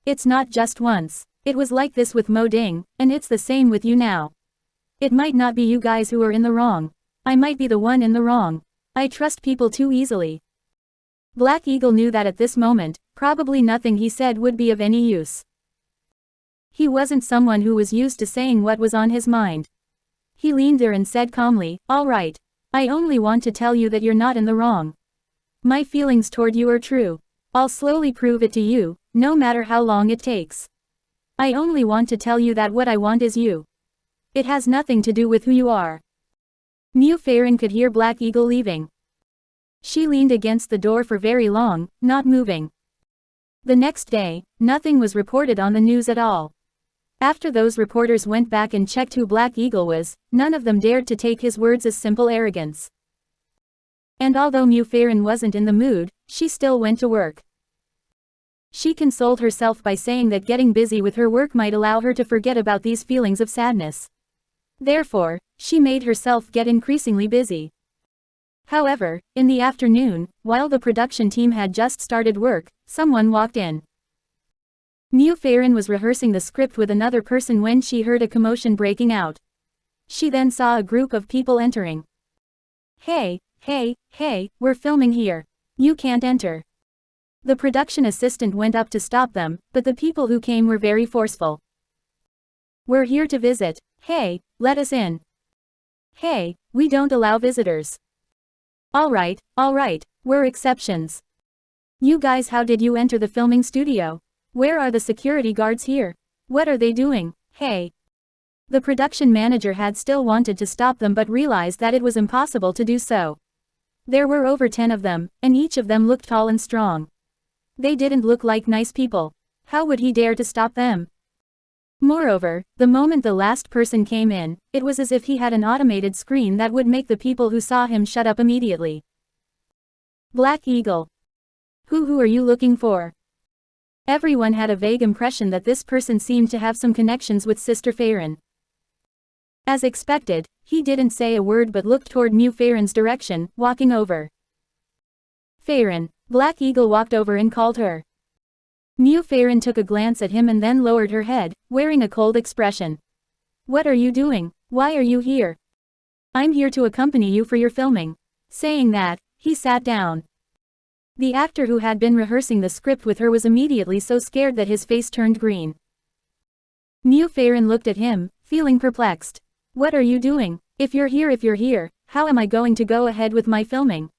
It's not just once. It was like this with Mo Ding, and it's the same with you now. It might not be you guys who are in the wrong. I might be the one in the wrong. I trust people too easily. Black Eagle knew that at this moment, probably nothing he said would be of any use. He wasn't someone who was used to saying what was on his mind. He leaned there and said calmly, all right. I only want to tell you that you're not in the wrong. My feelings toward you are true. I'll slowly prove it to you, no matter how long it takes. I only want to tell you that what I want is you. It has nothing to do with who you are. Mu Feiren could hear Black Eagle leaving. She leaned against the door for very long, not moving. The next day, nothing was reported on the news at all. After those reporters went back and checked who Black Eagle was, none of them dared to take his words as simple arrogance. And although Mu Feiren wasn't in the mood, she still went to work. She consoled herself by saying that getting busy with her work might allow her to forget about these feelings of sadness. Therefore, she made herself get increasingly busy. However, in the afternoon, while the production team had just started work, someone walked in. Mu Feiren was rehearsing the script with another person when she heard a commotion breaking out. She then saw a group of people entering. Hey, we're filming here. You can't enter. The production assistant went up to stop them, but the people who came were very forceful. We're here to visit. Hey, let us in. Hey, we don't allow visitors. All right, we're exceptions. You guys, how did you enter the filming studio? Where are the security guards here? What are they doing? Hey. The production manager had still wanted to stop them but realized that it was impossible to do so. There were over 10 of them, and each of them looked tall and strong. They didn't look like nice people. How would he dare to stop them? Moreover, the moment the last person came in, it was as if he had an automated screen that would make the people who saw him shut up immediately. Black Eagle. Who are you looking for? Everyone had a vague impression that this person seemed to have some connections with Sister Feiren. As expected, he didn't say a word but looked toward Mu Feiren's direction, walking over. Feiren. Black Eagle walked over and called her. Mu Feiren took a glance at him and then lowered her head, wearing a cold expression. What are you doing? Why are you here? I'm here to accompany you for your filming. Saying that, he sat down. The actor who had been rehearsing the script with her was immediately so scared that his face turned green. Mu Feiren looked at him, feeling perplexed. What are you doing? If you're here, how am I going to go ahead with my filming?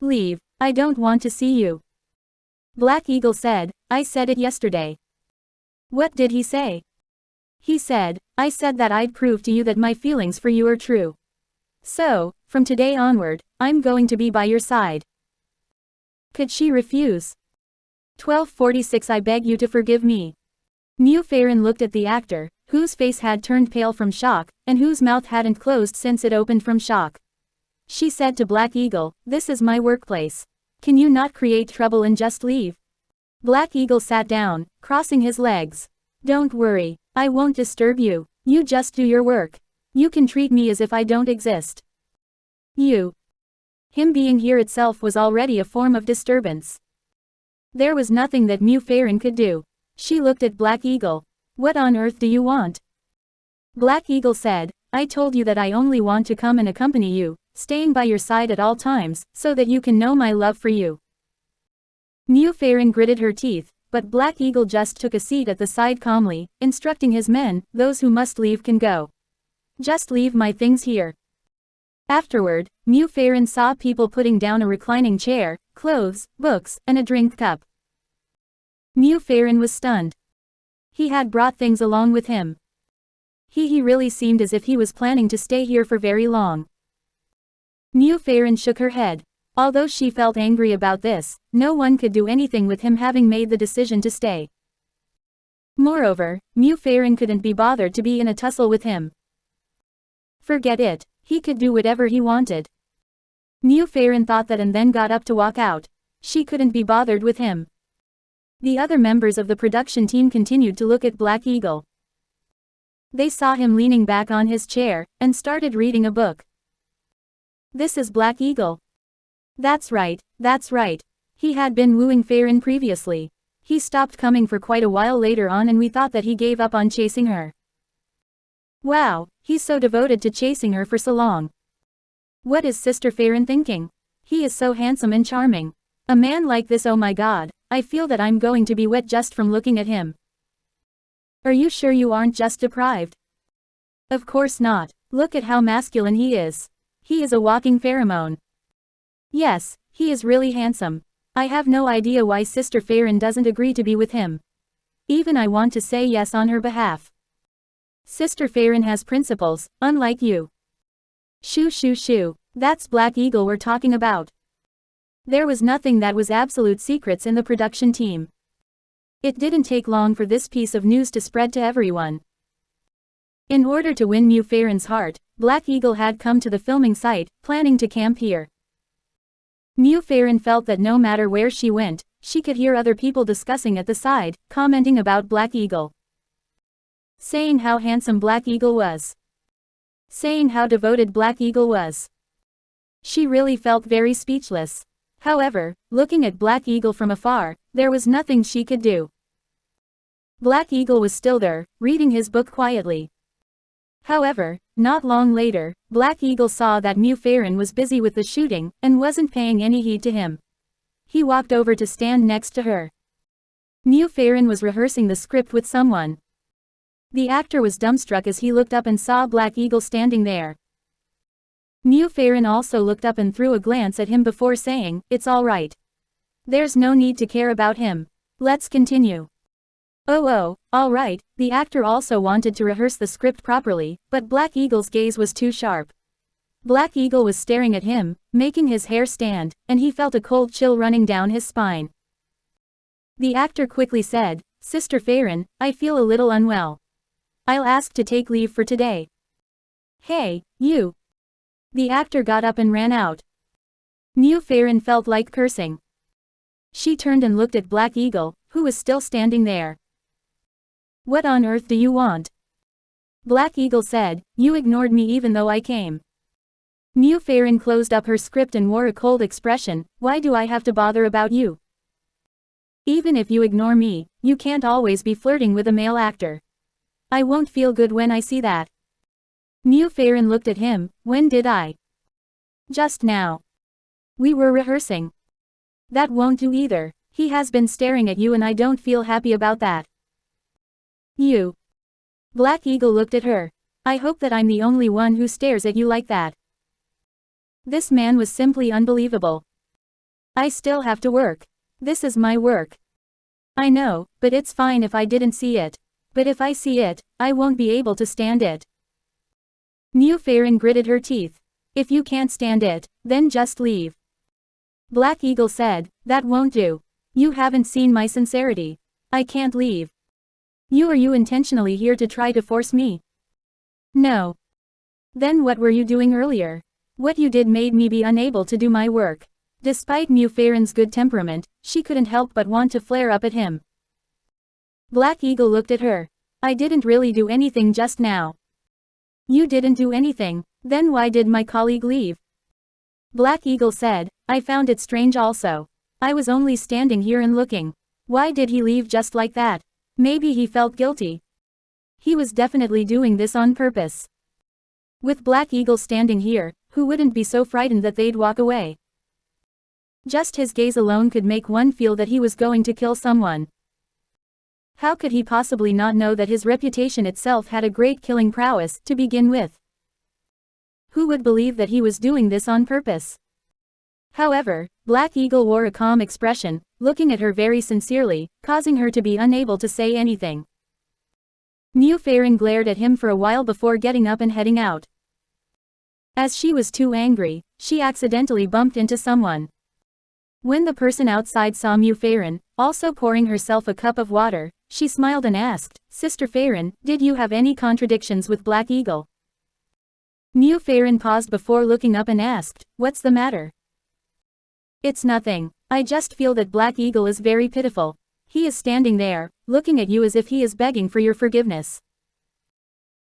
Leave, I don't want to see you. Black Eagle said, I said it yesterday. What did he say? He said, I said that I'd prove to you that my feelings for you are true. So, from today onward, I'm going to be by your side. Could she refuse? 1246 I beg you to forgive me. Mu Feiren looked at the actor, whose face had turned pale from shock, and whose mouth hadn't closed since it opened from shock. She said to Black Eagle, "This is my workplace. Can you not create trouble and just leave?" Black Eagle sat down, crossing his legs. "Don't worry, I won't disturb you. You just do your work. You can treat me as if I don't exist." Him being here itself was already a form of disturbance. There was nothing that Mu Feiren could do. She looked at Black Eagle. "What on earth do you want?" Black Eagle said, "I told you that I only want to come and accompany you, staying by your side at all times, so that you can know my love for you." Mu Feiren gritted her teeth, but Black Eagle just took a seat at the side calmly, instructing his men, "Those who must leave can go. Just leave my things here." Afterward, Mu Feiren saw people putting down a reclining chair, clothes, books, and a drink cup. Mu Feiren was stunned. He had brought things along with him. He really seemed as if he was planning to stay here for very long. Mu Feiren shook her head. Although she felt angry about this, no one could do anything with him having made the decision to stay. Moreover, Mu Feiren couldn't be bothered to be in a tussle with him. Forget it. He could do whatever he wanted. Mu Feiren thought that and then got up to walk out. She couldn't be bothered with him. The other members of the production team continued to look at Black Eagle. They saw him leaning back on his chair, and started reading a book. This is Black Eagle. That's right, that's right. He had been wooing Feiren previously. He stopped coming for quite a while later on and we thought that he gave up on chasing her. Wow, he's so devoted to chasing her for so long. What is Sister Feiren thinking? He is so handsome and charming. A man like this, oh my god, I feel that I'm going to be wet just from looking at him. Are you sure you aren't just deprived? Of course not. Look at how masculine he is. He is a walking pheromone. Yes, he is really handsome. I have no idea why Sister Feiren doesn't agree to be with him. Even I want to say yes on her behalf. Sister Feiren has principles, unlike you. Shoo. That's Black Eagle we're talking about. There was nothing that was absolute secrets in the production team. It didn't take long for this piece of news to spread to everyone. In order to win Mu Feiren's heart, Black Eagle had come to the filming site, planning to camp here. Mu Feiren felt that no matter where she went, she could hear other people discussing at the side, commenting about Black Eagle. Saying how handsome Black Eagle was. Saying how devoted Black Eagle was. She really felt very speechless. However, looking at Black Eagle from afar, there was nothing she could do. Black Eagle was still there, reading his book quietly. However, not long later, Black Eagle saw that Mu Feiren was busy with the shooting, and wasn't paying any heed to him. He walked over to stand next to her. Mu Feiren was rehearsing the script with someone. The actor was dumbstruck as he looked up and saw Black Eagle standing there. Mu Feiren also looked up and threw a glance at him before saying, "It's all right. There's no need to care about him. Let's continue." Oh, all right. The actor also wanted to rehearse the script properly, but Black Eagle's gaze was too sharp. Black Eagle was staring at him, making his hair stand, and he felt a cold chill running down his spine. The actor quickly said, "Sister Feiren, I feel a little unwell. I'll ask to take leave for today." "Hey, you." The actor got up and ran out. Mu Feiren felt like cursing. She turned and looked at Black Eagle, who was still standing there. "What on earth do you want?" Black Eagle said, "You ignored me even though I came." Mu Feiren closed up her script and wore a cold expression. "Why do I have to bother about you? Even if you ignore me, you can't always be flirting with a male actor. I won't feel good when I see that." Mu Feiren looked at him. "When did I?" "Just now. We were rehearsing." "That won't do either. He has been staring at you and I don't feel happy about that." "You." Black Eagle looked at her. "I hope that I'm the only one who stares at you like that." This man was simply unbelievable. "I still have to work. This is my work." "I know, but it's fine if I didn't see it. But if I see it, I won't be able to stand it." Mu Feiren gritted her teeth. "If you can't stand it, then just leave." Black Eagle said, "That won't do. You haven't seen my sincerity. I can't leave." Are you intentionally here to try to force me? No. Then what were you doing earlier? What you did made me be unable to do my work. Despite Mu Feiren's good temperament, she couldn't help but want to flare up at him. Black Eagle looked at her. I didn't really do anything just now. You didn't do anything, then why did my colleague leave? Black Eagle said, I found it strange also. I was only standing here and looking. Why did he leave just like that? Maybe he felt guilty. He was definitely doing this on purpose. With Black Eagle standing here, who wouldn't be so frightened that they'd walk away? Just his gaze alone could make one feel that he was going to kill someone. How could he possibly not know that his reputation itself had a great killing prowess to begin with? Who would believe that he was doing this on purpose? However, Black Eagle wore a calm expression, looking at her very sincerely, causing her to be unable to say anything. Mu Feiren glared at him for a while before getting up and heading out. As she was too angry, she accidentally bumped into someone. When the person outside saw Mu Feiren, also pouring herself a cup of water, she smiled and asked, Sister Feiren, did you have any contradictions with Black Eagle? Mu Feiren paused before looking up and asked, what's the matter? It's nothing. I just feel that Black Eagle is very pitiful. He is standing there, looking at you as if he is begging for your forgiveness.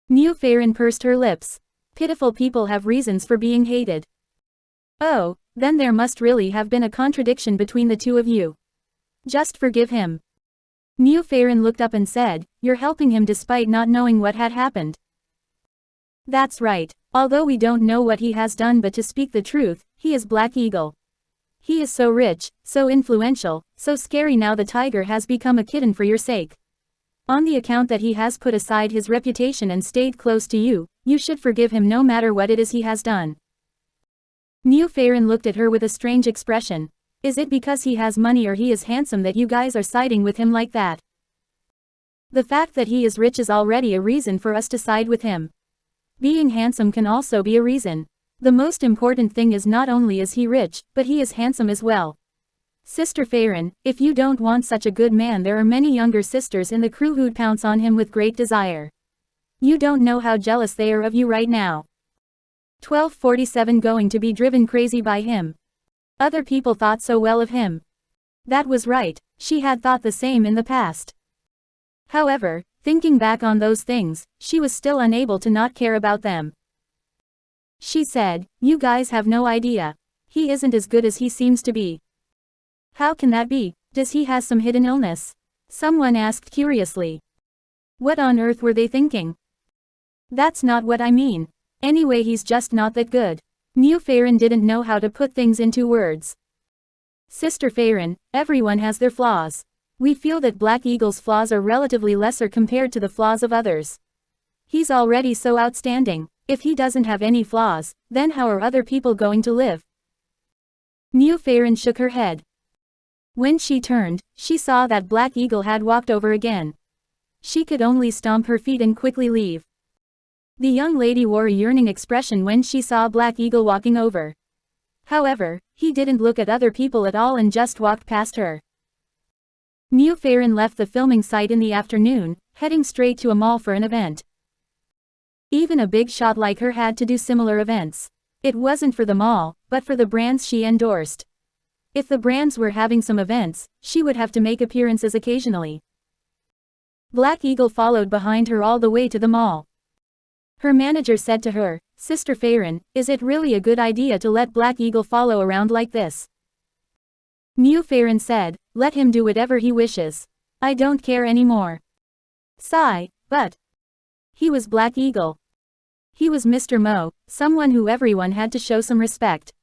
Mu Feiren pursed her lips. Pitiful people have reasons for being hated. Oh, then there must really have been a contradiction between the two of you. Just forgive him. Mu Feiren looked up and said, you're helping him despite not knowing what had happened. That's right. Although we don't know what he has done, but to speak the truth, he is Black Eagle. He is so rich, so influential, so scary. Now the tiger has become a kitten for your sake. On the account that he has put aside his reputation and stayed close to you, you should forgive him no matter what it is he has done. Mu Feiren looked at her with a strange expression. Is it because he has money or he is handsome that you guys are siding with him like that? The fact that he is rich is already a reason for us to side with him. Being handsome can also be a reason. The most important thing is not only is he rich, but he is handsome as well. Sister Feiren, if you don't want such a good man, there are many younger sisters in the crew who'd pounce on him with great desire. You don't know how jealous they are of you right now. 1247 going to be driven crazy by him. Other people thought so well of him. That was right, she had thought the same in the past. However, thinking back on those things, she was still unable to not care about them. She said, you guys have no idea. He isn't as good as he seems to be. How can that be? Does he have some hidden illness? Someone asked curiously. What on earth were they thinking? That's not what I mean. Anyway, he's just not that good. Mu Feiren didn't know how to put things into words. Sister Feiren, everyone has their flaws. We feel that Black Eagle's flaws are relatively lesser compared to the flaws of others. He's already so outstanding. If he doesn't have any flaws, then how are other people going to live? Mu Feiren shook her head. When she turned, she saw that Black Eagle had walked over again. She could only stomp her feet and quickly leave. The young lady wore a yearning expression when she saw Black Eagle walking over. However, he didn't look at other people at all and just walked past her. Mu Feiren left the filming site in the afternoon, heading straight to a mall for an event. Even a big shot like her had to do similar events. It wasn't for the mall, but for the brands she endorsed. If the brands were having some events, she would have to make appearances occasionally. Black Eagle followed behind her all the way to the mall. Her manager said to her, Sister Feiren, is it really a good idea to let Black Eagle follow around like this? Mu Feiren said, let him do whatever he wishes. I don't care anymore. Sigh, but he was Black Eagle. He was Mr. Mo, someone who everyone had to show some respect.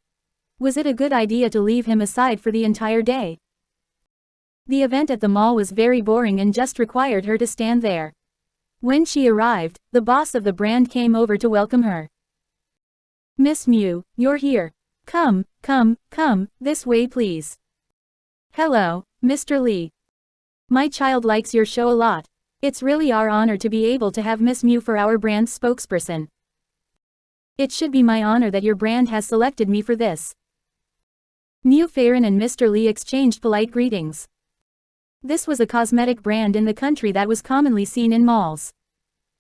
Was it a good idea to leave him aside for the entire day? The event at the mall was very boring and just required her to stand there. When she arrived, the boss of the brand came over to welcome her. Miss Mu, you're here. Come, this way please. Hello, Mr. Lee. My child likes your show a lot. It's really our honor to be able to have Miss Mu for our brand's spokesperson. It should be my honor that your brand has selected me for this. Mu Feiren and Mr. Lee exchanged polite greetings. This was a cosmetic brand in the country that was commonly seen in malls.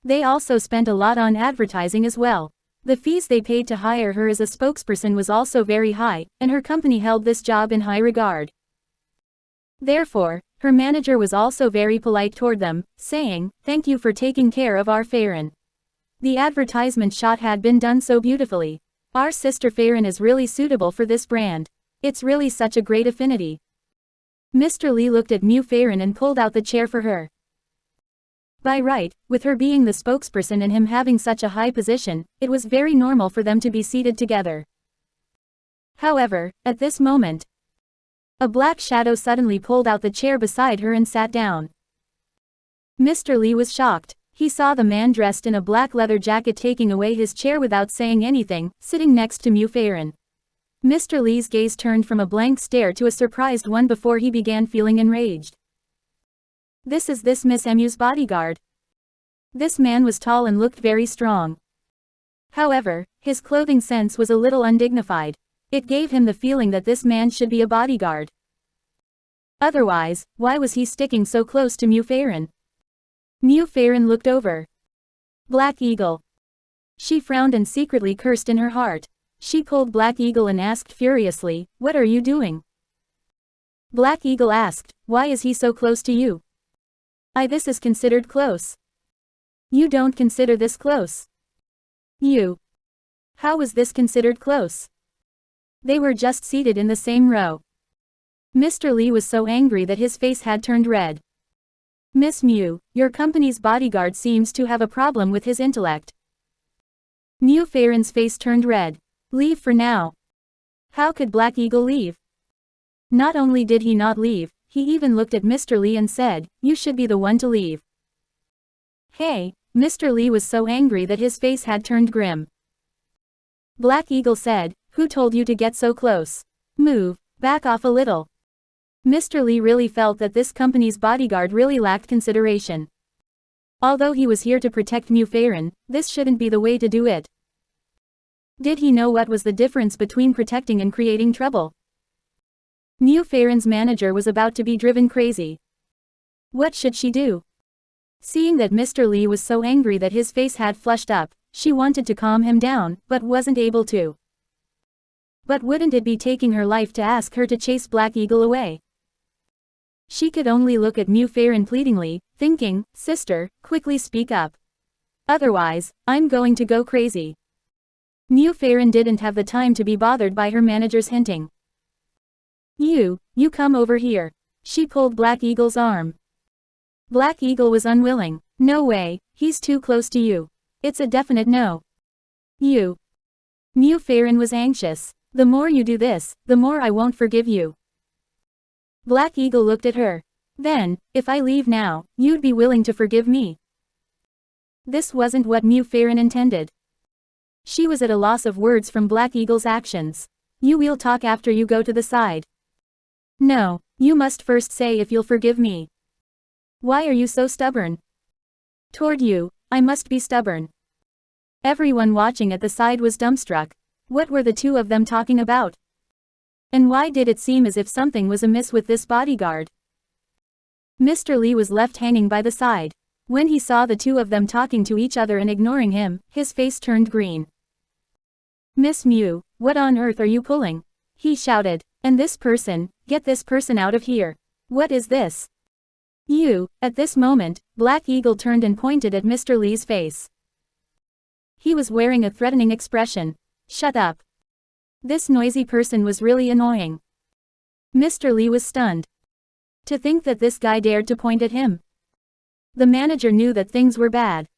They also spent a lot on advertising as well. The fees they paid to hire her as a spokesperson was also very high, and her company held this job in high regard. Therefore, her manager was also very polite toward them, saying, "Thank you for taking care of our Farron. The advertisement shot had been done so beautifully. Our sister Farron is really suitable for this brand. It's really such a great affinity." Mr. Lee looked at Mu Farron and pulled out the chair for her. By right, with her being the spokesperson and him having such a high position, it was very normal for them to be seated together. However, at this moment, a black shadow suddenly pulled out the chair beside her and sat down. Mr. Lee was shocked. He saw the man dressed in a black leather jacket taking away his chair without saying anything, sitting next to Mu Farron. Mr. Lee's gaze turned from a blank stare to a surprised one before he began feeling enraged. "This is this Miss Mu's bodyguard." This man was tall and looked very strong. However, his clothing sense was a little undignified. It gave him the feeling that this man should be a bodyguard. Otherwise, why was he sticking so close to Mu Farron? Mu Farron looked over. Black Eagle. She frowned and secretly cursed in her heart. She pulled Black Eagle and asked furiously, "What are you doing?" Black Eagle asked, "Why is he so close to you?" This is considered close." "You don't consider this close." "You. How was this considered close?" They were just seated in the same row. Mr. Lee was so angry that his face had turned red. "Miss Mu, your company's bodyguard seems to have a problem with his intellect." Mu Farron's face turned red. "Leave for now." How could Black Eagle leave? Not only did he not leave, he even looked at Mr. Lee and said, "You should be the one to leave." Hey, Mr. Lee was so angry that his face had turned grim. Black Eagle said, "Who told you to get so close? Move, back off a little." Mr. Lee really felt that this company's bodyguard really lacked consideration. Although he was here to protect Mu Farron, this shouldn't be the way to do it. Did he know what was the difference between protecting and creating trouble? Mu Farron's manager was about to be driven crazy. What should she do? Seeing that Mr. Lee was so angry that his face had flushed up, she wanted to calm him down, but wasn't able to. But wouldn't it be taking her life to ask her to chase Black Eagle away? She could only look at Mu Farron pleadingly, thinking, "Sister, quickly speak up. Otherwise, I'm going to go crazy." Mu Farron didn't have the time to be bothered by her manager's hinting. You come over here." She pulled Black Eagle's arm. Black Eagle was unwilling. "No way, he's too close to you. It's a definite no." Mu Farron was anxious. "The more you do this, the more I won't forgive you." Black Eagle looked at her. "Then, if I leave now, you'd be willing to forgive me?" This wasn't what Mu Farron intended. She was at a loss of words from Black Eagle's actions. "You will talk after you go to the side." "No, you must first say if you'll forgive me." "Why are you so stubborn?" "Toward you, I must be stubborn." Everyone watching at the side was dumbstruck. What were the two of them talking about? And why did it seem as if something was amiss with this bodyguard? Mr. Lee was left hanging by the side. When he saw the two of them talking to each other and ignoring him, his face turned green. "Miss Mu, what on earth are you pulling?" he shouted. "And this person, get this person out of here. What is this?" At this moment, Black Eagle turned and pointed at Mr. Lee's face. He was wearing a threatening expression. "Shut up." This noisy person was really annoying. Mr. Lee was stunned. To think that this guy dared to point at him. The manager knew that things were bad.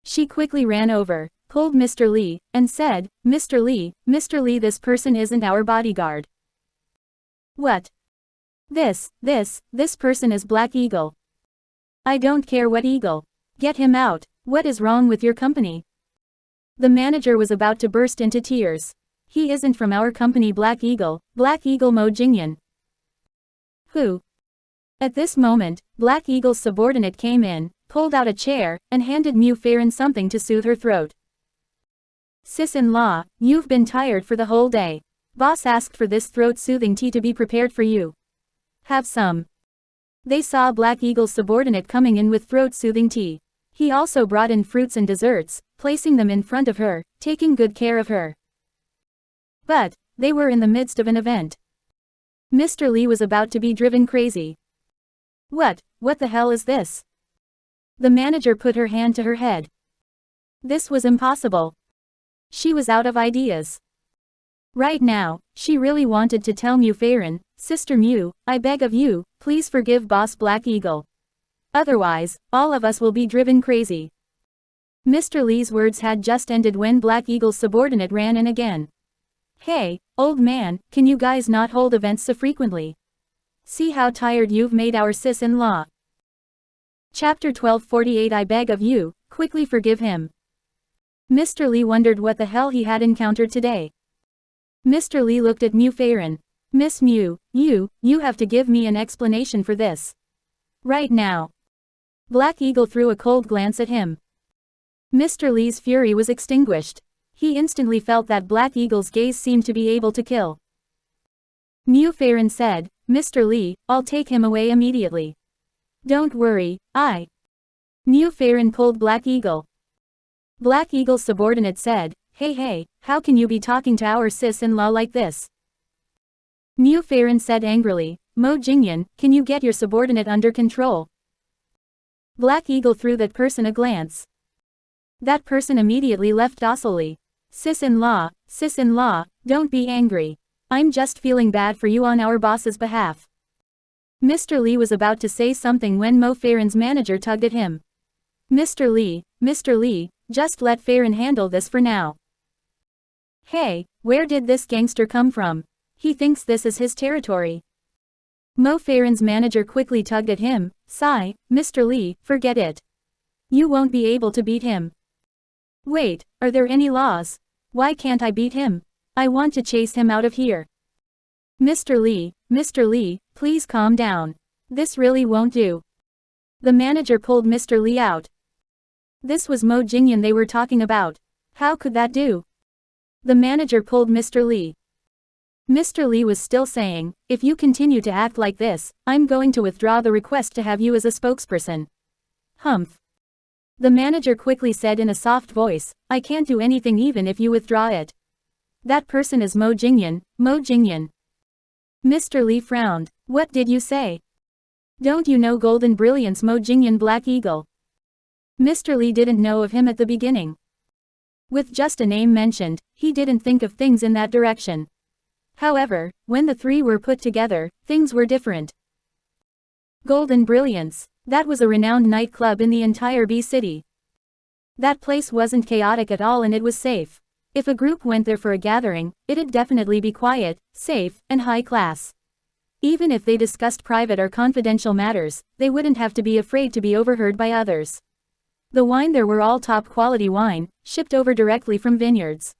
She quickly ran over, pulled Mr. Lee, and said, Mr. Lee, this person isn't our bodyguard." "What? This person is Black Eagle." "I don't care what Eagle. Get him out. What is wrong with your company?" The manager was about to burst into tears. "He isn't from our company, Black Eagle Mo Jingyan." "Who?" At this moment, Black Eagle's subordinate came in, pulled out a chair, and handed Mu Farron something to soothe her throat. "Sis-in-law, you've been tired for the whole day. Boss asked for this throat-soothing tea to be prepared for you. Have some." They saw Black Eagle's subordinate coming in with throat-soothing tea. He also brought in fruits and desserts, placing them in front of her, taking good care of her. But they were in the midst of an event. Mr. Li was about to be driven crazy. What the hell is this? The manager put her hand to her head. This was impossible. She was out of ideas. Right now, she really wanted to tell Mu Feiren, Sister Mu, I beg of you, please forgive Boss Black Eagle. Otherwise, all of us will be driven crazy. Mr. Li's words had just ended when Black Eagle's subordinate ran in again. Hey, old man, can you guys not hold events so frequently? See how tired you've made our sis-in-law. Chapter 1248 I beg of you, quickly forgive him. Mr. Li wondered what the hell he had encountered today. Mr. Li looked at Mu Feiren. Miss Mu, you have to give me an explanation for this. Right now. Black Eagle threw a cold glance at him. Mr. Li's fury was extinguished. He instantly felt that Black Eagle's gaze seemed to be able to kill. Mu Feiren said, Mr. Li, I'll take him away immediately. Don't worry, Mu Feiren pulled Black Eagle. Black Eagle's subordinate said, Hey, how can you be talking to our sis-in-law like this? Mu Feiren said angrily, Mo Jingyan, can you get your subordinate under control? Black Eagle threw that person a glance. That person immediately left docilely. Sis-in-law, don't be angry. I'm just feeling bad for you on our boss's behalf. Mr. Li was about to say something when Mo Feiren's manager tugged at him. Mr. Li, just let Feiren handle this for now. Hey, where did this gangster come from? He thinks this is his territory. Mo Feiren's manager quickly tugged at him. Sigh, Mr. Li, forget it. You won't be able to beat him. Wait, are there any laws? Why can't I beat him? I want to chase him out of here. Mr. Li, please calm down. This really won't do. The manager pulled Mr. Li out. This was Mo Jingyan they were talking about. How could that do? The manager pulled Mr. Li. Mr. Li was still saying, if you continue to act like this, I'm going to withdraw the request to have you as a spokesperson. Humph. The manager quickly said in a soft voice, I can't do anything even if you withdraw it. That person is Mo Jingyan. Mr. Li frowned. What did you say? Don't you know Golden Brilliance Mo Jingyan Black Eagle? Mr. Li didn't know of him at the beginning. With just a name mentioned, he didn't think of things in that direction. However, when the three were put together, things were different. Golden Brilliance. That was a renowned nightclub in the entire B city. That place wasn't chaotic at all and it was safe. If a group went there for a gathering, it'd definitely be quiet, safe, and high class. Even if they discussed private or confidential matters, they wouldn't have to be afraid to be overheard by others. The wine there were all top quality wine, shipped over directly from vineyards.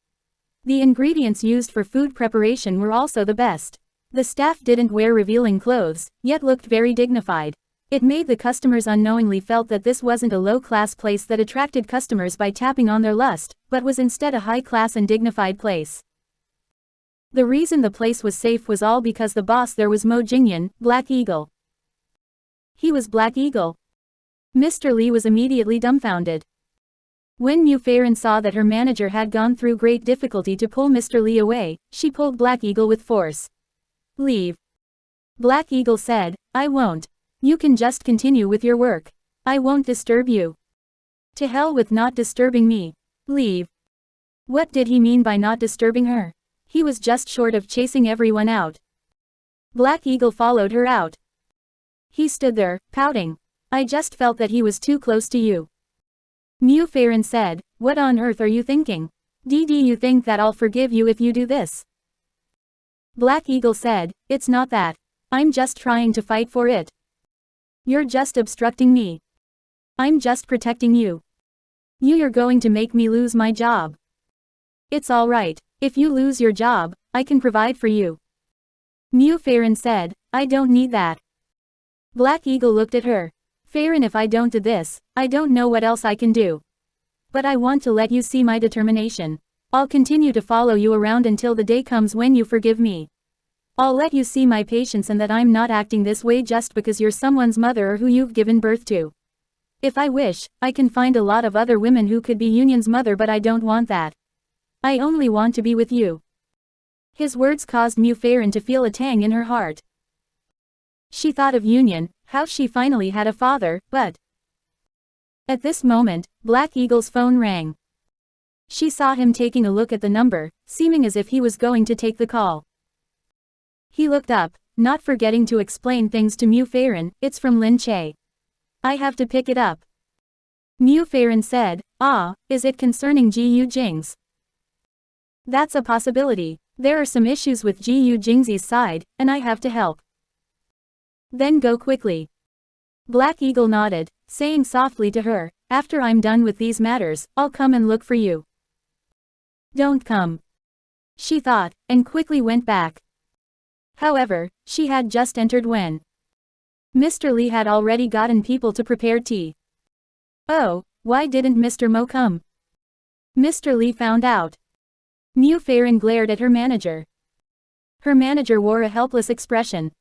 The ingredients used for food preparation were also the best. The staff didn't wear revealing clothes, yet looked very dignified. It made the customers unknowingly felt that this wasn't a low-class place that attracted customers by tapping on their lust, but was instead a high-class and dignified place. The reason the place was safe was all because the boss there was Mo Jingyan, Black Eagle. He was Black Eagle. Mr. Li was immediately dumbfounded. When Mu Feiren saw that her manager had gone through great difficulty to pull Mr. Li away, she pulled Black Eagle with force. Leave. Black Eagle said, I won't. You can just continue with your work. I won't disturb you. To hell with not disturbing me. Leave. What did he mean by not disturbing her? He was just short of chasing everyone out. Black Eagle followed her out. He stood there, pouting. I just felt that he was too close to you. Mu Feiren said, what on earth are you thinking? You think that I'll forgive you if you do this? Black Eagle said, it's not that. I'm just trying to fight for it. You're just obstructing me. I'm just protecting you. You're going to make me lose my job. It's alright. If you lose your job, I can provide for you. Mu Feiren said, I don't need that. Black Eagle looked at her. Feiren, if I don't do this, I don't know what else I can do. But I want to let you see my determination. I'll continue to follow you around until the day comes when you forgive me. I'll let you see my patience and that I'm not acting this way just because you're someone's mother or who you've given birth to. If I wish, I can find a lot of other women who could be Union's mother, but I don't want that. I only want to be with you. His words caused Mu Feiren to feel a tang in her heart. She thought of Union, how she finally had a father, but... At this moment, Black Eagle's phone rang. She saw him taking a look at the number, seeming as if he was going to take the call. He looked up, not forgetting to explain things to Mu Feiren. It's from Lin Che. I have to pick it up. Mu Feiren said, ah, is it concerning Gu Jingze? That's a possibility. There are some issues with Gu Jingze's side, and I have to help. Then go quickly. Black Eagle nodded, saying softly to her, after I'm done with these matters, I'll come and look for you. Don't come. She thought, and quickly went back. However, she had just entered when Mr. Li had already gotten people to prepare tea. Oh, why didn't Mr. Mo come? Mr. Li found out. Mu Feiren glared at her manager. Her manager wore a helpless expression.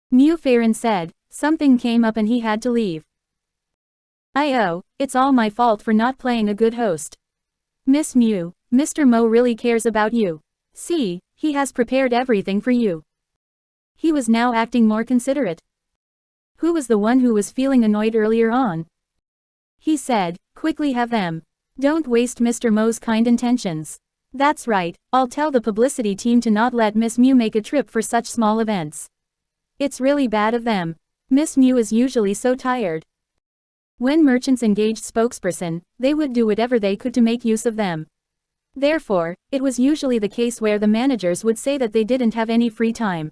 Mu Feiren said, something came up and he had to leave. It's all my fault for not playing a good host. Miss Mu, Mr. Mo really cares about you. See, he has prepared everything for you. He was now acting more considerate. Who was the one who was feeling annoyed earlier on? He said, quickly have them. Don't waste Mr. Mo's kind intentions. That's right, I'll tell the publicity team to not let Miss Mu make a trip for such small events. It's really bad of them. Miss Mu is usually so tired. When merchants engaged spokesperson, they would do whatever they could to make use of them. Therefore, it was usually the case where the managers would say that they didn't have any free time.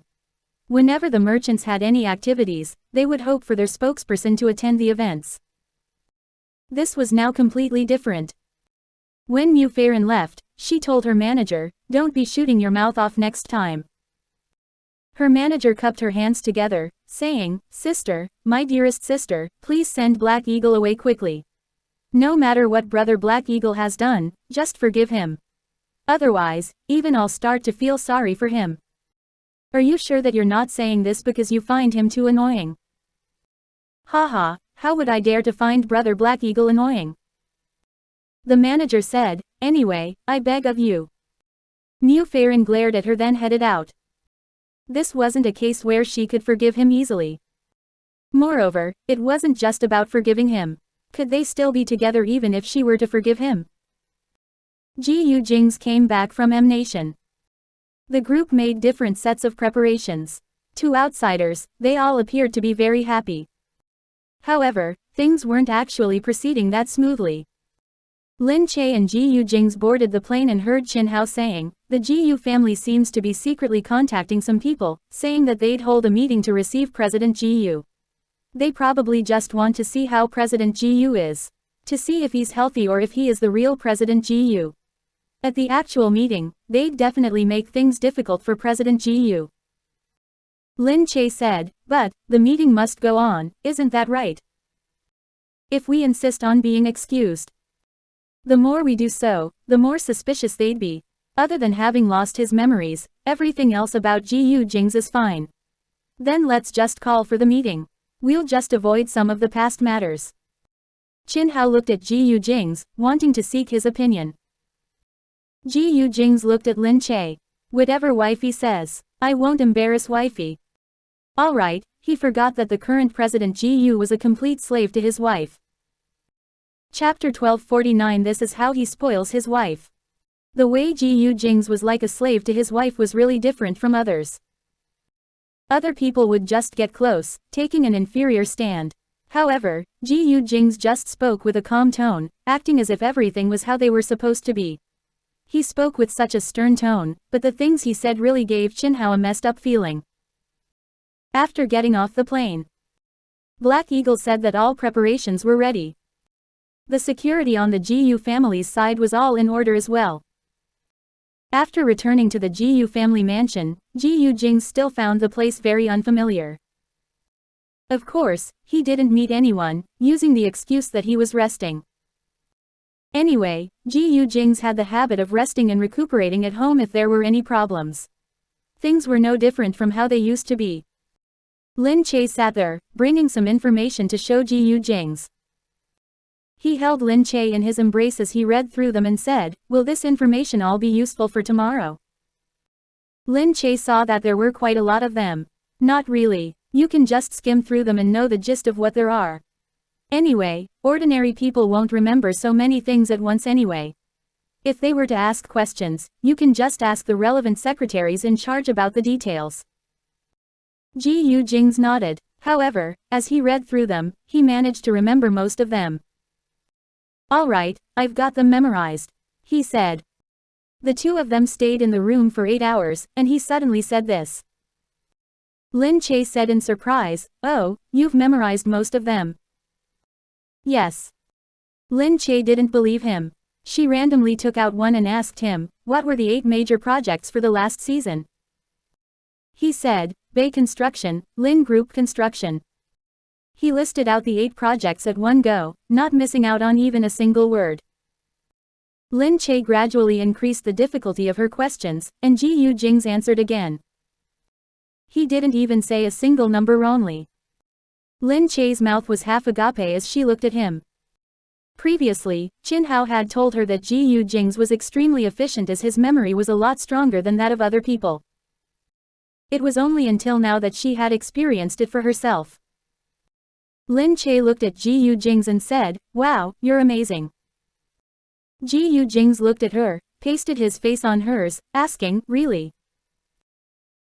Whenever the merchants had any activities, they would hope for their spokesperson to attend the events. This was now completely different. When Mu Feiren left, she told her manager, don't be shooting your mouth off next time. Her manager cupped her hands together, saying, sister, my dearest sister, please send Black Eagle away quickly. No matter what brother Black Eagle has done, just forgive him. Otherwise, even I'll start to feel sorry for him. Are you sure that you're not saying this because you find him too annoying? Haha, how would I dare to find brother Black Eagle annoying? The manager said, anyway, I beg of you. Mu Feiren glared at her, then headed out. This wasn't a case where she could forgive him easily. Moreover, it wasn't just about forgiving him. Could they still be together even if she were to forgive him? Gu Jingze came back from M Nation. The group made different sets of preparations. To outsiders, they all appeared to be very happy. However, things weren't actually proceeding that smoothly. Lin Che and Gu Jingze boarded the plane and heard Qin Hao saying, the Gu family seems to be secretly contacting some people, saying that they'd hold a meeting to receive President Gu. They probably just want to see how President Gu is. To see if he's healthy or if he is the real President Gu. At the actual meeting, they'd definitely make things difficult for President Gu. Lin Che said, but, the meeting must go on, isn't that right? If we insist on being excused, the more we do so, the more suspicious they'd be. Other than having lost his memories, everything else about Gu Jingze is fine. Then let's just call for the meeting. We'll just avoid some of the past matters. Qin Hao looked at Gu Jingze, wanting to seek his opinion. Gu Jingze looked at Lin Che. Whatever wifey says, I won't embarrass wifey. Alright, he forgot that the current president Gu was a complete slave to his wife. Chapter 1249. This is how he spoils his wife. The way Gu Jingze was like a slave to his wife was really different from others. Other people would just get close, taking an inferior stand. However, Gu Jingze just spoke with a calm tone, acting as if everything was how they were supposed to be. He spoke with such a stern tone, but the things he said really gave Qin Hao a messed up feeling. After getting off the plane, Black Eagle said that all preparations were ready. The security on the Gu family's side was all in order as well. After returning to the Gu family mansion, Gu Jingze still found the place very unfamiliar. Of course, he didn't meet anyone, using the excuse that he was resting. Anyway, Gu Jingze had the habit of resting and recuperating at home if there were any problems. Things were no different from how they used to be. Lin Che sat there, bringing some information to show Gu Jingze. He held Lin Che in his embrace as he read through them and said, "Will this information all be useful for tomorrow?" Lin Che saw that there were quite a lot of them. Not really. You can just skim through them and know the gist of what there are. Anyway, ordinary people won't remember so many things at once anyway. If they were to ask questions, you can just ask the relevant secretaries in charge about the details. Gu Jingze nodded. However, as he read through them, he managed to remember most of them. "Alright, I've got them memorized," he said. The two of them stayed in the room for 8 hours, and he suddenly said this. Lin Che said in surprise, "Oh, you've memorized most of them?" "Yes." Lin Che didn't believe him. She randomly took out one and asked him, what were the 8 major projects for the last season? He said, Bay Construction, Lin Group Construction. He listed out the 8 projects at one go, not missing out on even a single word. Lin Che gradually increased the difficulty of her questions, and Gu Jingze answered again. He didn't even say a single number wrongly. Lin Che's mouth was half agape as she looked at him. Previously, Qin Hao had told her that Gu Jingze was extremely efficient as his memory was a lot stronger than that of other people. It was only until now that she had experienced it for herself. Lin Che looked at Gu Jingze and said, "Wow, you're amazing." Gu Jingze looked at her, pasted his face on hers, asking, "Really?"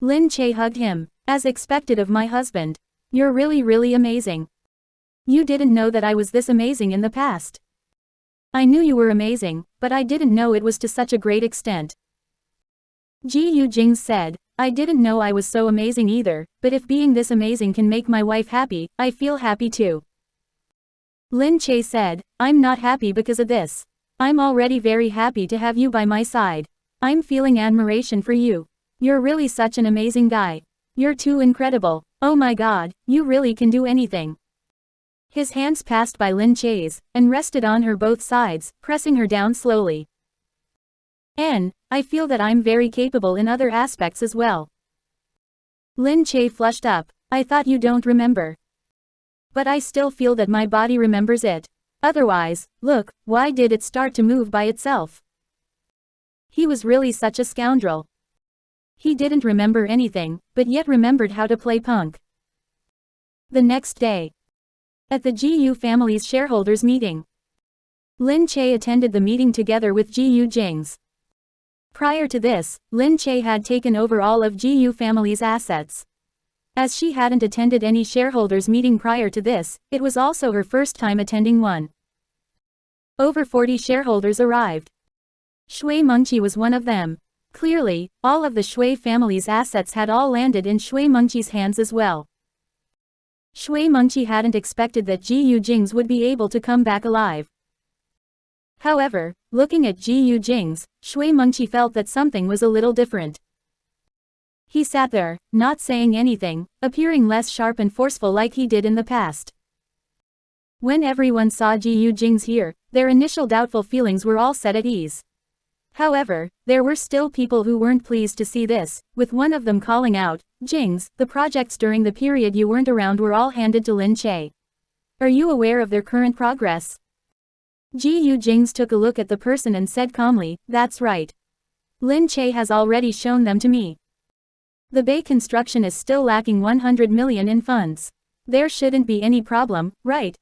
Lin Che hugged him. "As expected of my husband. You're really amazing. You didn't know that I was this amazing in the past." "I knew you were amazing, but I didn't know it was to such a great extent." Gu Jingze said, "I didn't know I was so amazing either, but if being this amazing can make my wife happy, I feel happy too." Lin Che said, "I'm not happy because of this. I'm already very happy to have you by my side. I'm feeling admiration for you. You're really such an amazing guy. You're too incredible. Oh my god, you really can do anything." His hands passed by Lin Che's, and rested on her both sides, pressing her down slowly. "And I feel that I'm very capable in other aspects as well." Lin Che flushed up. "I thought you don't remember. But I still feel that my body remembers it. Otherwise, look, why did it start to move by itself?" He was really such a scoundrel. He didn't remember anything, but yet remembered how to play punk. The next day, at the Gu family's shareholders meeting, Lin Che attended the meeting together with Gu Jingze. Prior to this, Lin Che had taken over all of Gu family's assets. As she hadn't attended any shareholders meeting prior to this, it was also her first time attending one. Over 40 shareholders arrived. Shui Mengqi was one of them. Clearly, all of the Shui family's assets had all landed in Shui Mengqi's hands as well. Shui Mengqi hadn't expected that Gu Jingze would be able to come back alive. However, looking at Gu Jingze, Shui Mengqi felt that something was a little different. He sat there, not saying anything, appearing less sharp and forceful like he did in the past. When everyone saw Gu Jingze here, their initial doubtful feelings were all set at ease. However, there were still people who weren't pleased to see this, with one of them calling out, "Jingze, the projects during the period you weren't around were all handed to Lin Che. Are you aware of their current progress?" Gu Jingze took a look at the person and said calmly, "That's right. Lin Che has already shown them to me. The Bay construction is still lacking 100 million in funds. There shouldn't be any problem, right?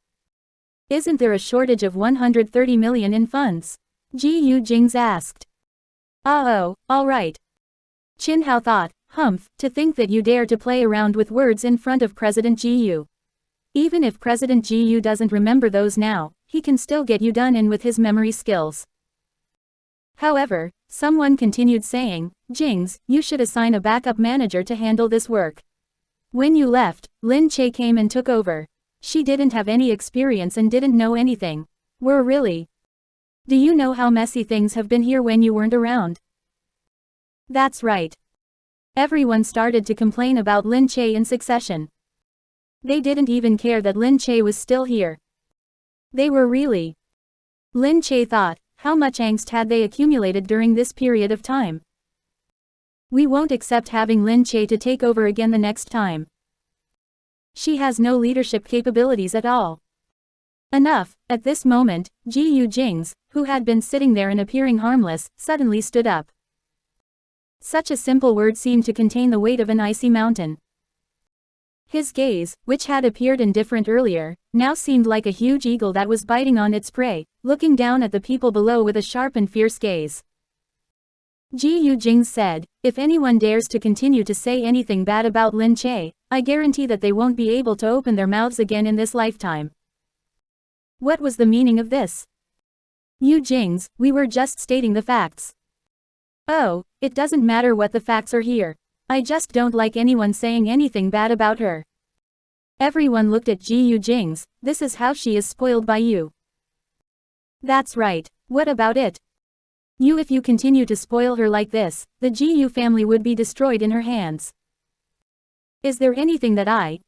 Isn't there a shortage of 130 million in funds?" Gu Jingze asked. "Oh, all right." Qin Hao thought, "Humph, to think that you dare to play around with words in front of President Gu. Even if President Gu doesn't remember those now, he can still get you done in with his memory skills." However, someone continued saying, "Jingze, you should assign a backup manager to handle this work. When you left, Lin Che came and took over. She didn't have any experience and didn't know anything. Really. Do you know how messy things have been here when you weren't around?" That's right. Everyone started to complain about Lin Che in succession. They didn't even care that Lin Che was still here. They were really. Lin Che thought, how much angst had they accumulated during this period of time? We won't accept having Lin Che to take over again the next time. She has no leadership capabilities at all. Enough. At this moment, Gu Jingze, who had been sitting there and appearing harmless, suddenly stood up. Such a simple word seemed to contain the weight of an icy mountain. His gaze, which had appeared indifferent earlier, now seemed like a huge eagle that was biting on its prey, looking down at the people below with a sharp and fierce gaze. Gu Jingze said, "If anyone dares to continue to say anything bad about Lin Che, I guarantee that they won't be able to open their mouths again in this lifetime." What was the meaning of this? Gu Jingze, we were just stating the facts. Oh, it doesn't matter what the facts are here. I just don't like anyone saying anything bad about her. Everyone looked at Gu Jingze. This is how she is spoiled by you. That's right. What about it? If you continue to spoil her like this, the Gu family would be destroyed in her hands. Is there anything that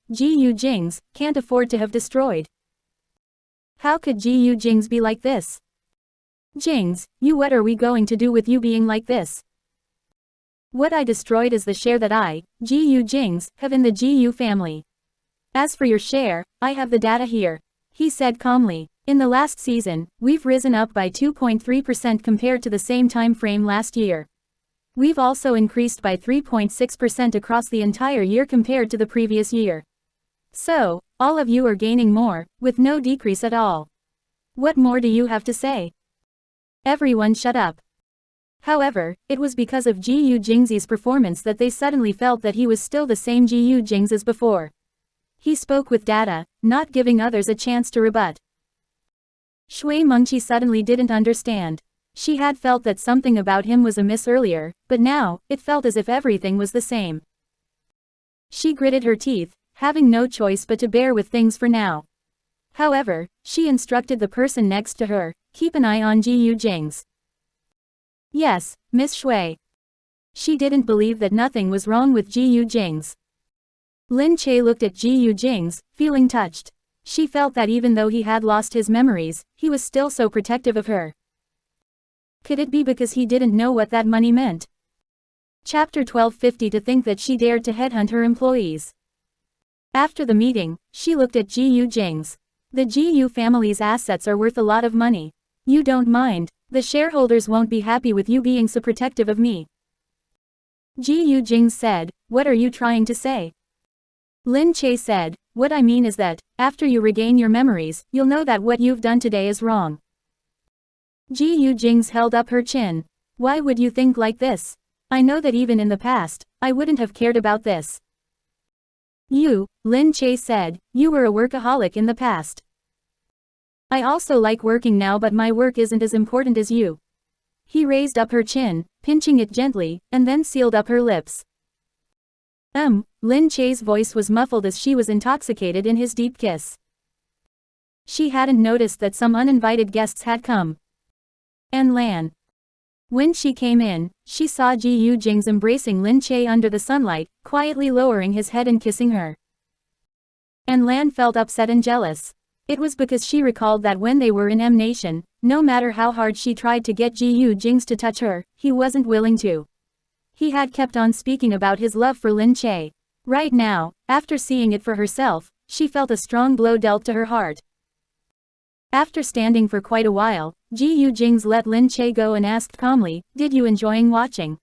Gu Jingze, can't afford to have destroyed? How could Gu Jingze be like this? Jingze, what are we going to do with you being like this? What I destroyed is the share that Gu Jingze, have in the Gu family. As for your share, I have the data here, he said calmly. In the last season, we've risen up by 2.3% compared to the same time frame last year. We've also increased by 3.6% across the entire year compared to the previous year. So, all of you are gaining more, with no decrease at all. What more do you have to say? Everyone shut up. However, it was because of Gu Jingze's performance that they suddenly felt that he was still the same Gu Jingze as before. He spoke with data, not giving others a chance to rebut. Shui Mengqi suddenly didn't understand. She had felt that something about him was amiss earlier, but now, it felt as if everything was the same. She gritted her teeth, having no choice but to bear with things for now. However, she instructed the person next to her, keep an eye on Gu Jingze. Yes, Miss Shui. She didn't believe that nothing was wrong with Gu Jingze. Lin Che looked at Gu Jingze, feeling touched. She felt that even though he had lost his memories, he was still so protective of her. Could it be because he didn't know what that money meant? Chapter 1250. To think that she dared to headhunt her employees. After the meeting, she looked at Gu Jingze. The Gu family's assets are worth a lot of money. You don't mind. The shareholders won't be happy with you being so protective of me. Gu Jingze said, what are you trying to say? Lin Che said, what I mean is that, after you regain your memories, you'll know that what you've done today is wrong. Gu Jingze held up her chin. Why would you think like this? I know that even in the past, I wouldn't have cared about this. Lin Che said, you were a workaholic in the past. I also like working now, but my work isn't as important as you. He raised up her chin, pinching it gently, and then sealed up her lips. Lin Che's voice was muffled as she was intoxicated in his deep kiss. She hadn't noticed that some uninvited guests had come. And Lan. When she came in, she saw Gu Jingze embracing Lin Che under the sunlight, quietly lowering his head and kissing her. And Lan felt upset and jealous. It was because she recalled that when they were in M Nation, no matter how hard she tried to get Gu Jingze to touch her, he wasn't willing to. He had kept on speaking about his love for Lin Che. Right now, after seeing it for herself, she felt a strong blow dealt to her heart. After standing for quite a while, Gu Jingze let Lin Che go and asked calmly, did you enjoy watching?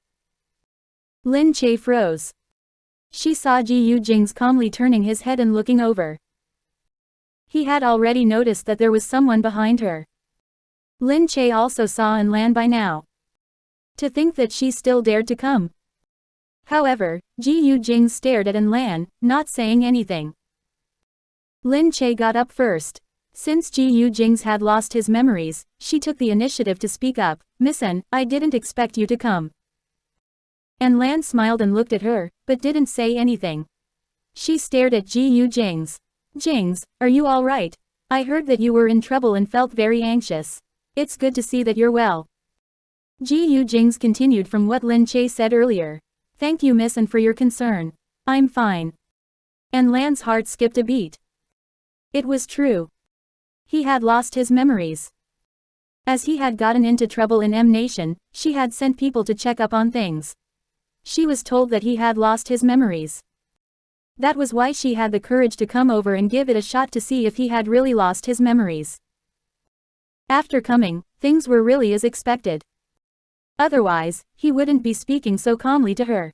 Lin Che froze. She saw Gu Jingze calmly turning his head and looking over. He had already noticed that there was someone behind her. Lin Che also saw and Lan by now. To think that she still dared to come. However, Gu Jingze stared at An Lan, not saying anything. Lin Che got up first. Since Gu Jingze had lost his memories, she took the initiative to speak up. Miss An, I didn't expect you to come. An Lan smiled and looked at her, but didn't say anything. She stared at Gu Jingze. Jingze, are you alright? I heard that you were in trouble and felt very anxious. It's good to see that you're well. Gu Jingze continued from what Lin Che said earlier. Thank you Miss An for your concern. I'm fine. An Lan's heart skipped a beat. It was true. He had lost his memories. As he had gotten into trouble in M Nation, she had sent people to check up on things. She was told that he had lost his memories. That was why she had the courage to come over and give it a shot to see if he had really lost his memories. After coming, things were really as expected. Otherwise, he wouldn't be speaking so calmly to her.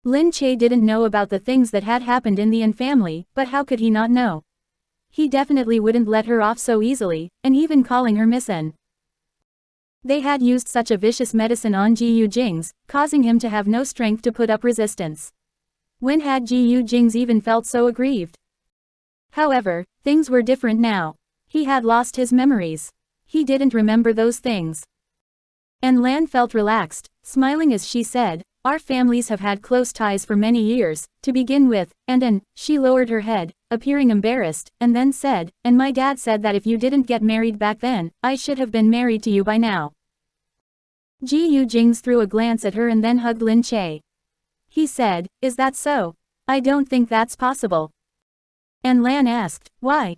Lin Che didn't know about the things that had happened in the Yin family, but how could he not know? He definitely wouldn't let her off so easily, and even calling her Miss N. They had used ch a vicious medicine on Gu Jingze, causing him to have no strength to put up resistance. When had Gu Jingze even felt so aggrieved? However, things were different now. He had lost his memories. He didn't remember those things. And Lan felt relaxed, smiling as she said, "Our families have had close ties for many years, to begin with, and then," she lowered her head, appearing embarrassed, and then said, "And my dad said that if you didn't get married back then, I should have been married to you by now." Gu Jingze threw a glance at her and then hugged Lin Che. He said, "Is that so? I don't think that's possible." And Lan asked, "Why?"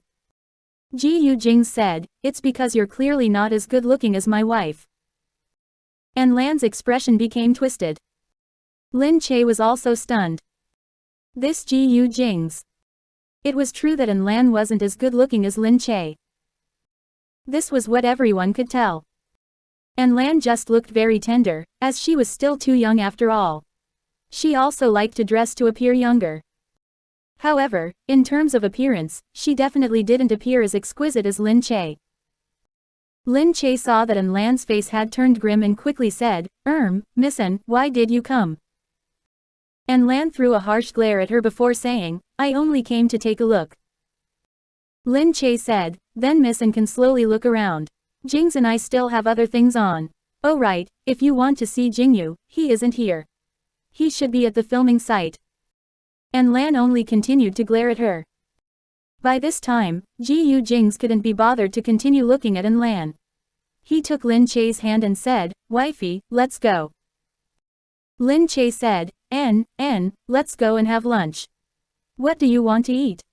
Gu Jingze said, "It's because you're clearly not as good looking as my wife." And Lan's expression became twisted. Lin Che was also stunned. This Gu Jingze. It was true that Lan wasn't as good looking as Lin Che. This was what everyone could tell. And Lan just looked very tender, as she was still too young after all. She also liked to dress to appear younger. However, in terms of appearance, she definitely didn't appear as exquisite as Lin Che. Lin Che saw that Lan's face had turned grim and quickly said, Miss N, why did you come?" And Lan threw a harsh glare at her before saying, "I only came to take a look." Lin Che said, "Then Miss N can slowly look around. Jingze and I still have other things on. Oh right, if you want to see Jingyu, he isn't here. He should be at the filming site." And Lan only continued to glare at her. By this time, Gu Jingze couldn't be bothered to continue looking at Lan. He took Lin Che's hand and said, "Wifey, let's go." Lin Che said, let's go and have lunch. What do you want to eat?"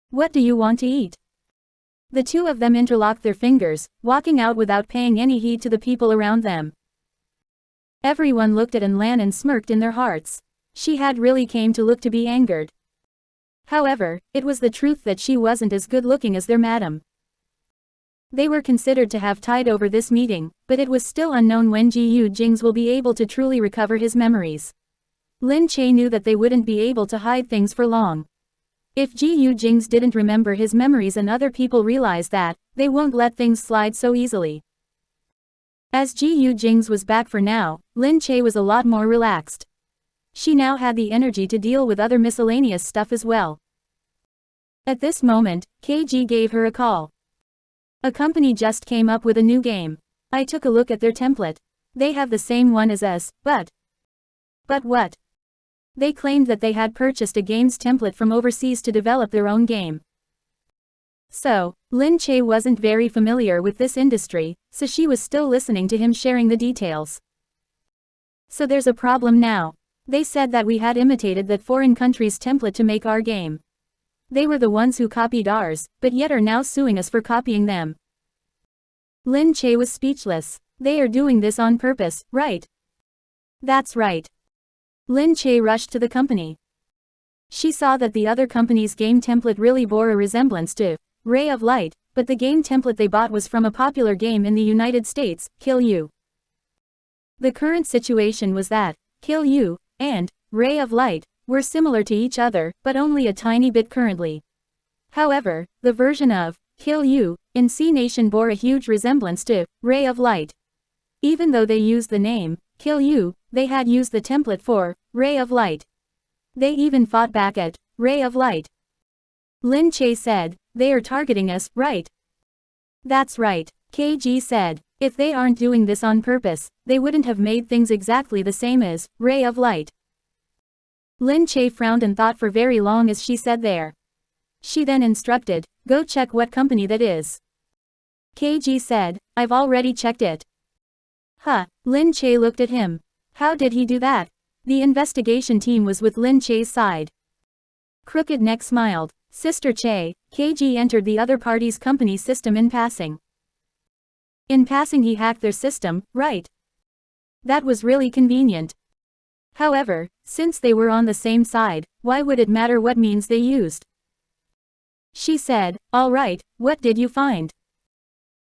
"What do you want to eat?" The two of them interlocked their fingers, walking out without paying any heed to the people around them. Everyone looked at Lan and smirked in their hearts. She had really came to look to be angered. However, it was the truth that she wasn't as good looking as their madam. They were considered to have tied over this meeting, but it was still unknown when Gu Jingze will be able to truly recover his memories. Lin Che knew that they wouldn't be able to hide things for long. If Gu Jingze didn't remember his memories and other people realize that, they won't let things slide so easily. As Gu Jingze was back for now, Lin Che was a lot more relaxed. She now had the energy to deal with other miscellaneous stuff as well. At this moment, KG gave her a call. "A company just came up with a new game. I took a look at their template. They have the same one as us, but..." "But what?" "They claimed that they had purchased a game's template from overseas to develop their own game." So, Lin Che wasn't very familiar with this industry, so she was still listening to him sharing the details. "So there's a problem now. They said that we had imitated that foreign country's template to make our game. They were the ones who copied ours, but yet are now suing us for copying them." Lin Che was speechless. "They are doing this on purpose, right?" "That's right." Lin Che rushed to the company. She saw that the other company's game template really bore a resemblance to Ray of Light, but the game template they bought was from a popular game in the United States, Kill You. The current situation was that Kill You and Ray of Light were similar to each other, but only a tiny bit currently. However, the version of Kill You in C Nation bore a huge resemblance to Ray of Light. Even though they used the name Kill You, they had used the template for Ray of Light. They even fought back at Ray of Light. Lin Che said, "They are targeting us, right?" "That's right," KG said. "If they aren't doing this on purpose, they wouldn't have made things exactly the same as Ray of Light." Lin Che frowned and thought for very long as she said there. She then instructed, "Go check what company that is." KG said, "I've already checked it." "Huh," Lin Che looked at him. "How did he do that?" The investigation team was with Lin Che's side. Crooked Neck smiled. "Sister Che, KG entered the other party's company system in passing." "In passing he hacked their system, right?" "That was really convenient." However, since they were on the same side, why would it matter what means they used? She said, "All right, what did you find?"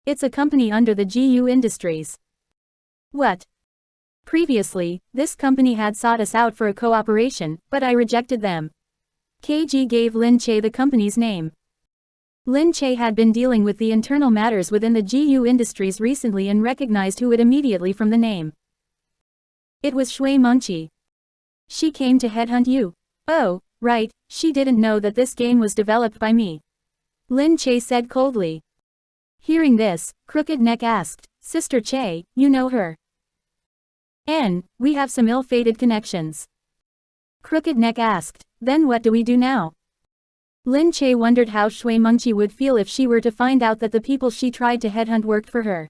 "It's a company under the Gu Industries." "What?" "Previously, this company had sought us out for a cooperation, but I rejected them." KG gave Lin Che the company's name. Lin Che had been dealing with the internal matters within the Gu Industries recently and recognized who it immediately from the name. It was Shui Mengqi. "She came to headhunt you?" "Oh, right, she didn't know that this game was developed by me," Lin Che said coldly. Hearing this, Crooked Neck asked, "Sister Che, you know her?" We have some ill-fated connections." Crooked Neck asked, "Then what do we do now?" Lin Che wondered how Shui Mengqi would feel if she were to find out that the people she tried to headhunt worked for her.